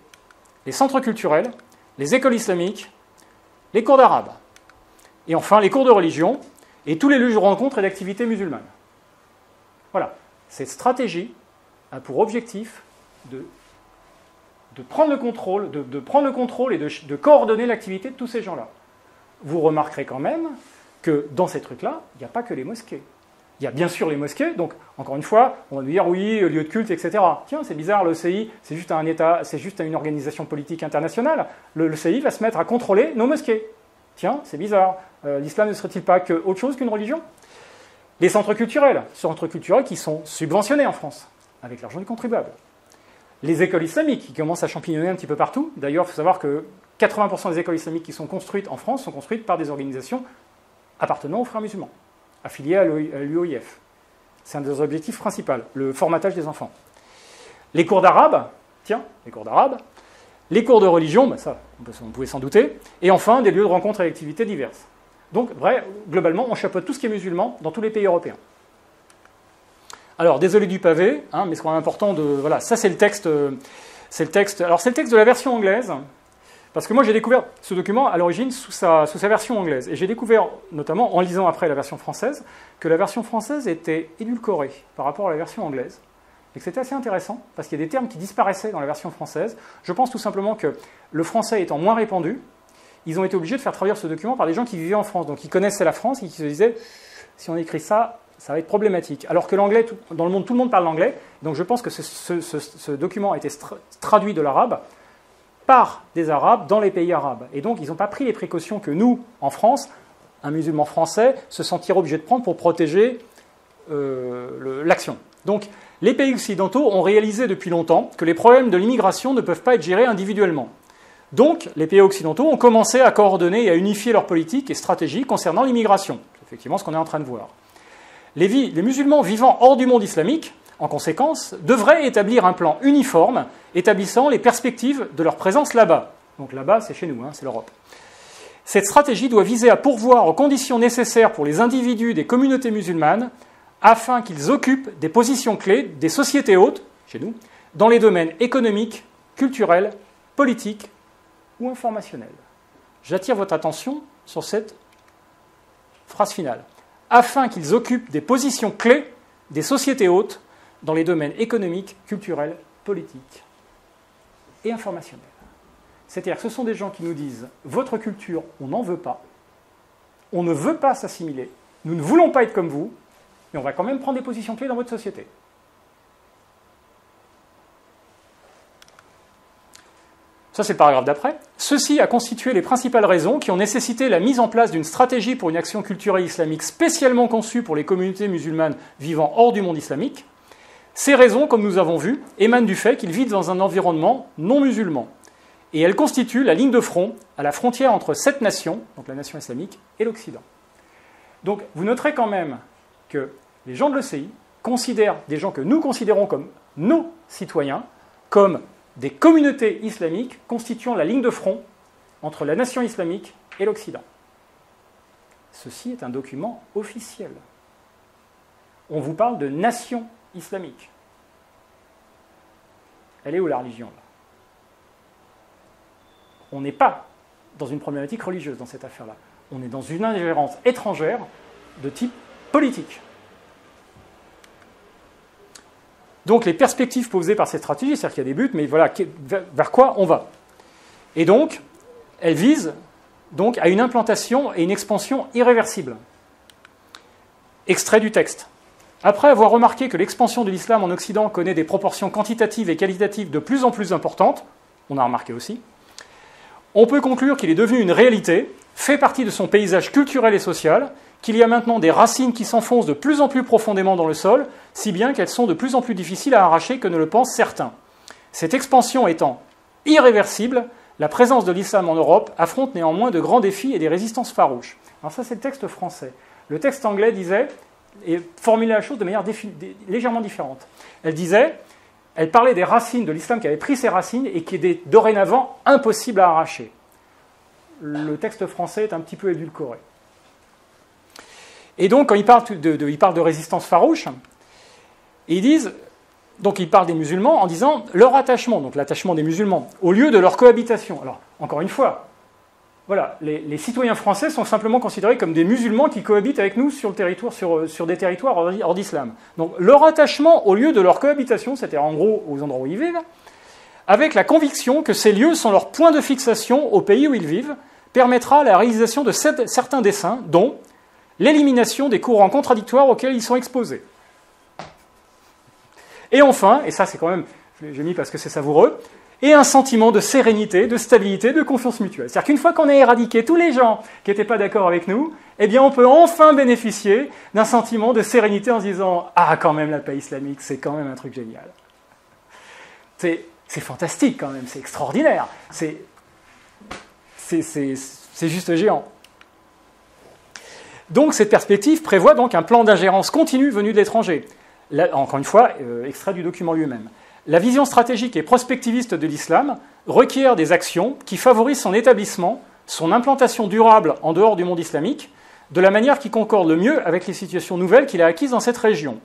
les centres culturels, les écoles islamiques, les cours d'arabe. Et enfin, les cours de religion et tous les lieux de rencontres et d'activités musulmanes. Voilà. Cette stratégie a pour objectif de prendre le contrôle, et de coordonner l'activité de tous ces gens-là. Vous remarquerez quand même que dans ces trucs-là, il n'y a pas que les mosquées. Il y a bien sûr les mosquées, donc encore une fois, on va nous dire oui, lieu de culte, etc. Tiens, c'est bizarre, l'OCI, c'est juste un État, c'est juste une organisation politique internationale. L'OCI va se mettre à contrôler nos mosquées. Tiens, c'est bizarre. L'islam ne serait-il pas autre chose qu'une religion? Les centres culturels qui sont subventionnés en France, avec l'argent du contribuable. Les écoles islamiques qui commencent à champignoner un petit peu partout. D'ailleurs, il faut savoir que 80% des écoles islamiques qui sont construites en France sont construites par des organisations appartenant aux frères musulmans, affiliées à l'UOIF. C'est un des objectifs principaux, le formatage des enfants. Les cours d'arabe, les cours de religion, ben ça, on pouvait s'en douter, et enfin des lieux de rencontres et d'activités diverses. Donc, globalement, on chapeaute tout ce qui est musulman dans tous les pays européens. Alors, désolé du pavé, mais c'est quand même important de... Voilà, ça c'est le texte C'est le texte. Alors c'est le texte de la version anglaise, parce que moi j'ai découvert ce document à l'origine sous sa version anglaise. Et j'ai découvert, notamment en lisant après la version française, que la version française était édulcorée par rapport à la version anglaise. Et que c'était assez intéressant, parce qu'il y a des termes qui disparaissaient dans la version française. Je pense tout simplement que le français étant moins répandu, ils ont été obligés de faire traduire ce document par des gens qui vivaient en France, donc qui connaissaient la France et qui se disaient « si on écrit ça, ça va être problématique ». Alors que l'anglais, dans le monde, tout le monde parle l'anglais, donc je pense que ce document a été traduit de l'arabe par des Arabes dans les pays arabes. Et donc ils n'ont pas pris les précautions que nous, en France, un musulman français, se sentirait obligé de prendre pour protéger l'action. Donc les pays occidentaux ont réalisé depuis longtemps que les problèmes de l'immigration ne peuvent pas être gérés individuellement. Donc, les pays occidentaux ont commencé à coordonner et à unifier leurs politiques et stratégies concernant l'immigration. C'est effectivement ce qu'on est en train de voir. Les musulmans vivant hors du monde islamique, en conséquence, devraient établir un plan uniforme établissant les perspectives de leur présence là-bas. Donc là-bas, c'est chez nous, hein, c'est l'Europe. Cette stratégie doit viser à pourvoir aux conditions nécessaires pour les individus des communautés musulmanes afin qu'ils occupent des positions clés des sociétés hautes, chez nous, dans les domaines économiques, culturels, politiques ou informationnels. J'attire votre attention sur cette phrase finale. Afin qu'ils occupent des positions clés des sociétés hautes dans les domaines économiques, culturels, politiques et informationnels. C'est-à-dire que ce sont des gens qui nous disent « votre culture, on n'en veut pas, on ne veut pas s'assimiler, nous ne voulons pas être comme vous, mais on va quand même prendre des positions clés dans votre société. » Ça, c'est le paragraphe d'après. Ceci a constitué les principales raisons qui ont nécessité la mise en place d'une stratégie pour une action culturelle islamique spécialement conçue pour les communautés musulmanes vivant hors du monde islamique. Ces raisons, comme nous avons vu, émanent du fait qu'ils vivent dans un environnement non musulman. Et elles constituent la ligne de front à la frontière entre cette nation, donc la nation islamique, et l'Occident. Donc, vous noterez quand même que les gens de l'ECI considèrent des gens que nous considérons comme nos citoyens, comme des communautés islamiques constituant la ligne de front entre la nation islamique et l'Occident. Ceci est un document officiel. On vous parle de nation islamique. Elle est où la religion, là ? On n'est pas dans une problématique religieuse dans cette affaire-là. On est dans une ingérence étrangère de type politique. Donc les perspectives posées par cette stratégie, c'est-à-dire qu'il y a des buts, mais voilà, vers quoi on va. Et donc, elles visent donc à une implantation et une expansion irréversible. Extrait du texte. Après avoir remarqué que l'expansion de l'islam en Occident connaît des proportions quantitatives et qualitatives de plus en plus importantes, on a remarqué aussi, on peut conclure qu'il est devenu une réalité, fait partie de son paysage culturel et social, qu'il y a maintenant des racines qui s'enfoncent de plus en plus profondément dans le sol, si bien qu'elles sont de plus en plus difficiles à arracher que ne le pensent certains. Cette expansion étant irréversible, la présence de l'islam en Europe affronte néanmoins de grands défis et des résistances farouches. Alors ça, c'est le texte français. Le texte anglais disait, et formulait la chose de manière légèrement différente. Elle parlait des racines de l'islam qui avait pris ses racines et qui étaient dorénavant impossibles à arracher. Le texte français est un petit peu édulcoré. Et donc, quand ils parlent de résistance farouche, ils parlent des musulmans en disant leur attachement, donc l'attachement des musulmans, au lieu de leur cohabitation. Alors, encore une fois, voilà, les citoyens français sont simplement considérés comme des musulmans qui cohabitent avec nous sur le territoire, sur des territoires hors d'islam. Donc, leur attachement au lieu de leur cohabitation, c'est-à-dire en gros aux endroits où ils vivent, avec la conviction que ces lieux sont leur point de fixation au pays où ils vivent, permettra la réalisation de certains desseins, dont l'élimination des courants contradictoires auxquels ils sont exposés. Et enfin, et ça c'est quand même, j'ai mis parce que c'est savoureux, et un sentiment de sérénité, de stabilité, de confiance mutuelle. C'est-à-dire qu'une fois qu'on a éradiqué tous les gens qui n'étaient pas d'accord avec nous, eh bien on peut enfin bénéficier d'un sentiment de sérénité en se disant « Ah, quand même, la paix islamique, c'est quand même un truc génial. » C'est fantastique quand même, c'est extraordinaire, c'est juste géant. Donc cette perspective prévoit donc un plan d'ingérence continue venu de l'étranger. Encore une fois, extrait du document lui-même. La vision stratégique et prospectiviste de l'islam requiert des actions qui favorisent son établissement, son implantation durable en dehors du monde islamique, de la manière qui concorde le mieux avec les situations nouvelles qu'il a acquises dans cette région,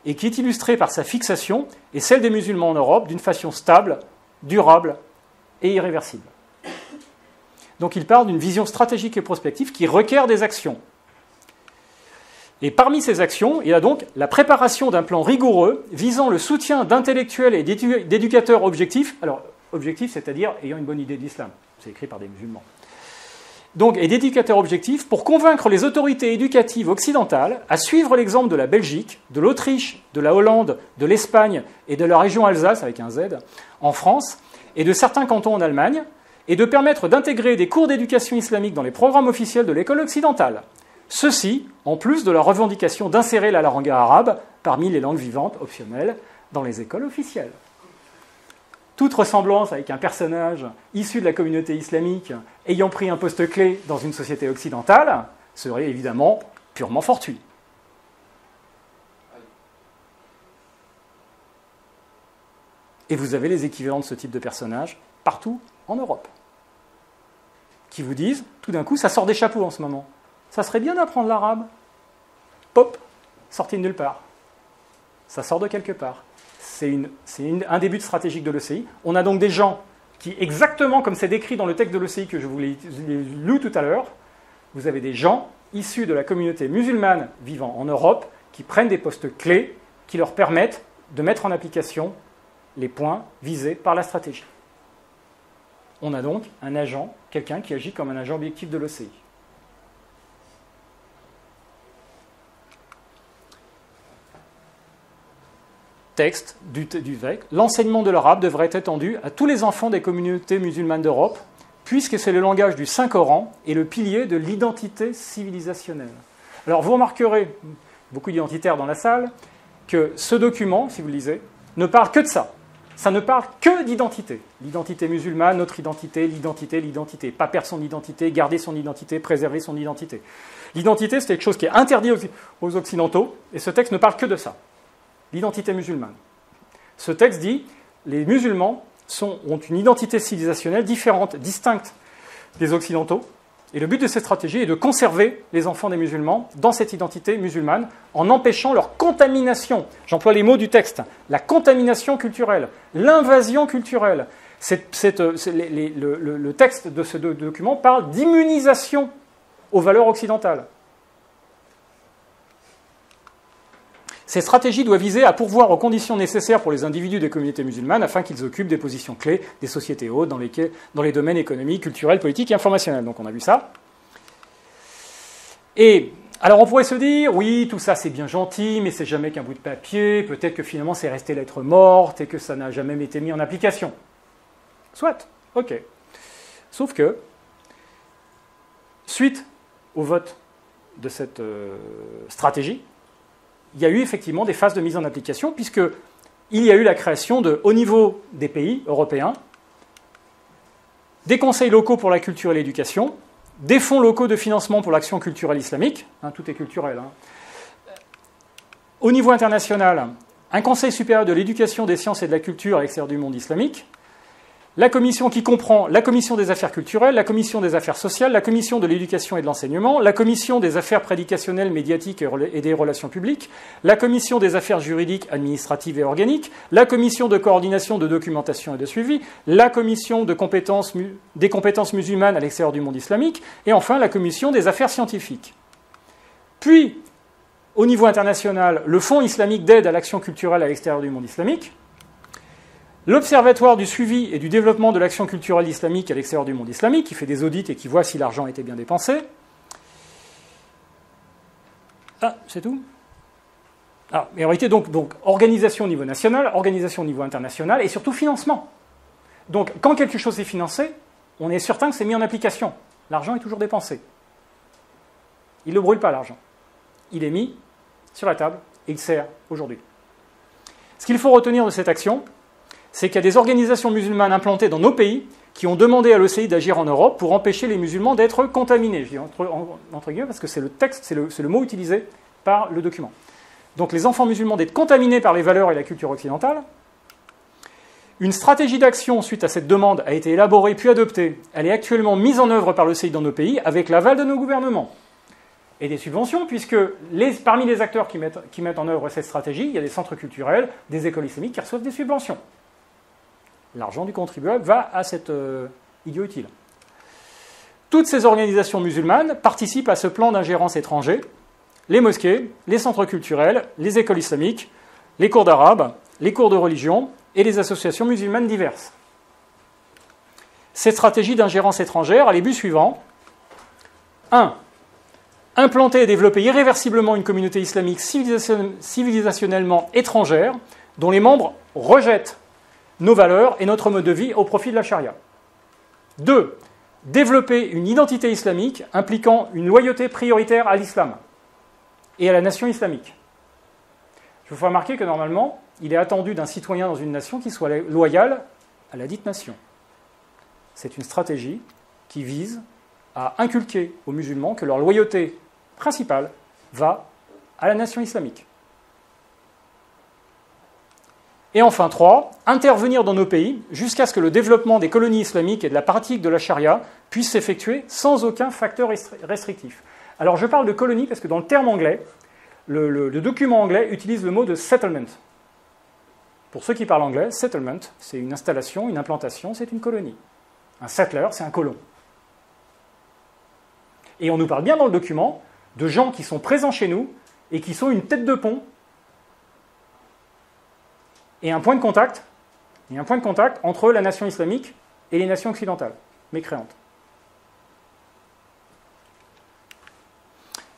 et qui est illustrée par sa fixation et celle des musulmans en Europe d'une façon stable durable et irréversible. Donc il part d'une vision stratégique et prospective qui requiert des actions. Et parmi ces actions, il y a donc la préparation d'un plan rigoureux visant le soutien d'intellectuels et d'éducateurs objectifs. Alors, objectifs, c'est-à-dire ayant une bonne idée de l'islam. C'est écrit par des musulmans. Donc, et d'éducateurs objectifs pour convaincre les autorités éducatives occidentales à suivre l'exemple de la Belgique, de l'Autriche, de la Hollande, de l'Espagne et de la région Alsace, avec un Z, en France, et de certains cantons en Allemagne, et de permettre d'intégrer des cours d'éducation islamique dans les programmes officiels de l'école occidentale. Ceci, en plus de la revendication d'insérer la langue arabe parmi les langues vivantes optionnelles dans les écoles officielles. Toute ressemblance avec un personnage issu de la communauté islamique ayant pris un poste clé dans une société occidentale serait évidemment purement fortuite. Et vous avez les équivalents de ce type de personnage partout en Europe, qui vous disent, tout d'un coup, ça sort des chapeaux en ce moment. Ça serait bien d'apprendre l'arabe. Pop, sorti de nulle part. Ça sort de quelque part. C'est un début stratégique de l'ECI. On a donc des gens qui, exactement comme c'est décrit dans le texte de l'ECI que je vous l'ai lu tout à l'heure, vous avez des gens issus de la communauté musulmane vivant en Europe qui prennent des postes clés qui leur permettent de mettre en application les points visés par la stratégie. On a donc un agent, quelqu'un qui agit comme un agent objectif de l'ECI. Texte du texte, l'enseignement de l'arabe devrait être étendu à tous les enfants des communautés musulmanes d'Europe, puisque c'est le langage du Saint-Coran et le pilier de l'identité civilisationnelle. Alors vous remarquerez, beaucoup d'identitaires dans la salle, que ce document, si vous le lisez, ne parle que de ça. Ça ne parle que d'identité. L'identité musulmane, notre identité, l'identité. Pas perdre son identité, garder son identité, préserver son identité. L'identité, c'est quelque chose qui est interdit aux Occidentaux, et ce texte ne parle que de ça. L'identité musulmane. Ce texte dit les musulmans ont une identité civilisationnelle différente, distincte des Occidentaux, et le but de cette stratégie est de conserver les enfants des musulmans dans cette identité musulmane en empêchant leur contamination. J'emploie les mots du texte. La contamination culturelle, l'invasion culturelle. Le texte de ce document parle d'immunisation aux valeurs occidentales. Ces stratégies doivent viser à pourvoir aux conditions nécessaires pour les individus des communautés musulmanes afin qu'ils occupent des positions clés des sociétés hautes dans les domaines économiques, culturels, politiques et informationnels. Donc on a vu ça. Et alors on pourrait se dire, oui, tout ça c'est bien gentil, mais c'est jamais qu'un bout de papier, peut-être que finalement c'est resté lettre morte et que ça n'a jamais été mis en application. Soit, ok. Sauf que, suite au vote de cette stratégie, il y a eu effectivement des phases de mise en application, puisqu'il y a eu la création, au niveau des pays européens, des conseils locaux pour la culture et l'éducation, des fonds locaux de financement pour l'action culturelle islamique, tout est culturel, au niveau international, un conseil supérieur de l'éducation, des sciences et de la culture à l'extérieur du monde islamique, la commission qui comprend la commission des affaires culturelles, la commission des affaires sociales, la commission de l'éducation et de l'enseignement, la commission des affaires prédicationnelles, médiatiques et des relations publiques, la commission des affaires juridiques, administratives et organiques, la commission de coordination, de documentation et de suivi, la commission des compétences musulmanes à l'extérieur du monde islamique, et enfin la commission des affaires scientifiques. Puis, au niveau international, le Fonds islamique d'aide à l'action culturelle à l'extérieur du monde islamique, l'Observatoire du suivi et du développement de l'action culturelle islamique à l'extérieur du monde islamique, qui fait des audits et qui voit si l'argent a été bien dépensé. Ah, c'est tout. Et en réalité, donc, organisation au niveau national, organisation au niveau international, et surtout financement. Donc, quand quelque chose est financé, on est certain que c'est mis en application. L'argent est toujours dépensé. Il ne brûle pas, l'argent. Il est mis sur la table et il sert aujourd'hui. Ce qu'il faut retenir de cette action, c'est qu'il y a des organisations musulmanes implantées dans nos pays qui ont demandé à l'ECI d'agir en Europe pour empêcher les musulmans d'être contaminés. Je dis entre guillemets parce que c'est le texte, c'est le mot utilisé par le document. Donc les enfants musulmans d'être contaminés par les valeurs et la culture occidentale. Une stratégie d'action suite à cette demande a été élaborée puis adoptée. Elle est actuellement mise en œuvre par l'ECI dans nos pays avec l'aval de nos gouvernements. Et des subventions, puisque parmi les acteurs qui mettent en œuvre cette stratégie, il y a des centres culturels, des écoles islamiques qui reçoivent des subventions. L'argent du contribuable va à cet idiot utile. Toutes ces organisations musulmanes participent à ce plan d'ingérence étranger. Les mosquées, les centres culturels, les écoles islamiques, les cours d'arabe, les cours de religion et les associations musulmanes diverses. Cette stratégie d'ingérence étrangère a les buts suivants. 1. Implanter et développer irréversiblement une communauté islamique civilisationnellement étrangère dont les membres rejettent nos valeurs et notre mode de vie au profit de la charia. 2. Développer une identité islamique impliquant une loyauté prioritaire à l'islam et à la nation islamique. Je vous fais remarquer que normalement, il est attendu d'un citoyen dans une nation qu'il soit loyal à la dite nation. C'est une stratégie qui vise à inculquer aux musulmans que leur loyauté principale va à la nation islamique. Et enfin 3, intervenir dans nos pays jusqu'à ce que le développement des colonies islamiques et de la pratique de la charia puisse s'effectuer sans aucun facteur restrictif. Alors je parle de colonies parce que dans le terme anglais, le document anglais utilise le mot de settlement. Pour ceux qui parlent anglais, settlement, c'est une installation, une implantation, c'est une colonie. Un settler, c'est un colon. Et on nous parle bien dans le document de gens qui sont présents chez nous et qui sont une tête de pont et un point de contact, entre la nation islamique et les nations occidentales, mécréantes.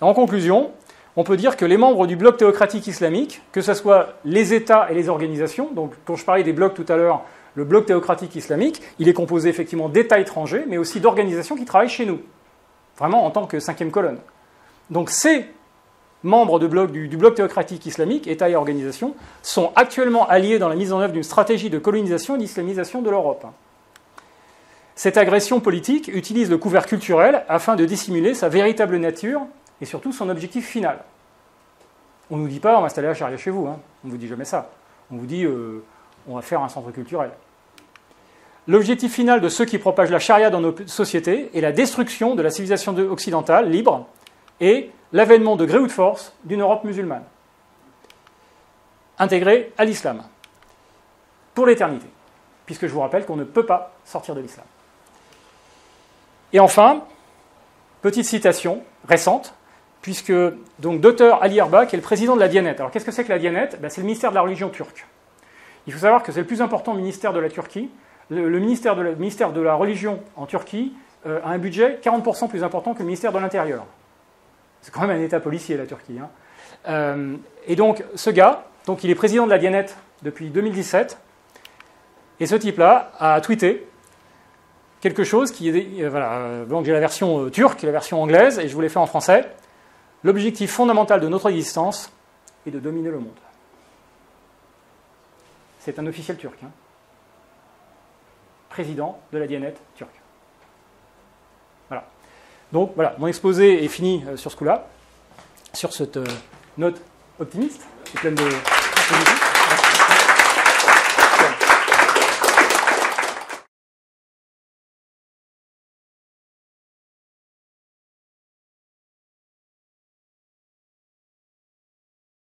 En conclusion, on peut dire que les membres du bloc théocratique islamique, que ce soit les États et les organisations, donc quand je parlais des blocs tout à l'heure, le bloc théocratique islamique, il est composé effectivement d'États étrangers, mais aussi d'organisations qui travaillent chez nous, vraiment en tant que cinquième colonne. Donc ces membres du bloc théocratique islamique, États et organisations, sont actuellement alliés dans la mise en œuvre d'une stratégie de colonisation et d'islamisation de l'Europe. Cette agression politique utilise le couvert culturel afin de dissimuler sa véritable nature et surtout son objectif final. On ne nous dit pas on va installer la charia chez vous, hein. On ne vous dit jamais ça. On vous dit on va faire un centre culturel. L'objectif final de ceux qui propagent la charia dans nos sociétés est la destruction de la civilisation occidentale libre et l'avènement de gré ou de force d'une Europe musulmane, intégrée à l'islam, pour l'éternité, puisque je vous rappelle qu'on ne peut pas sortir de l'islam. Et enfin, petite citation récente, puisque donc Dr Ali Erbak est le président de la Diyanet. Alors qu'est-ce que c'est que la Diyanet ? C'est le ministère de la religion turque. Il faut savoir que c'est le plus important ministère de la Turquie. Le ministère de la religion en Turquie a un budget 40% plus important que le ministère de l'Intérieur. C'est quand même un État policier, la Turquie. Hein. Et donc, ce gars, donc, il est président de la Diyanet depuis 2017, et ce type-là a tweeté quelque chose qui est... voilà, donc j'ai la version turque, la version anglaise, et je vous l'ai fait en français. L'objectif fondamental de notre existence est de dominer le monde. C'est un officiel turc, hein. Président de la Diyanet turque. Voilà. Donc voilà, mon exposé est fini sur ce coup-là, sur cette note optimiste et pleine de...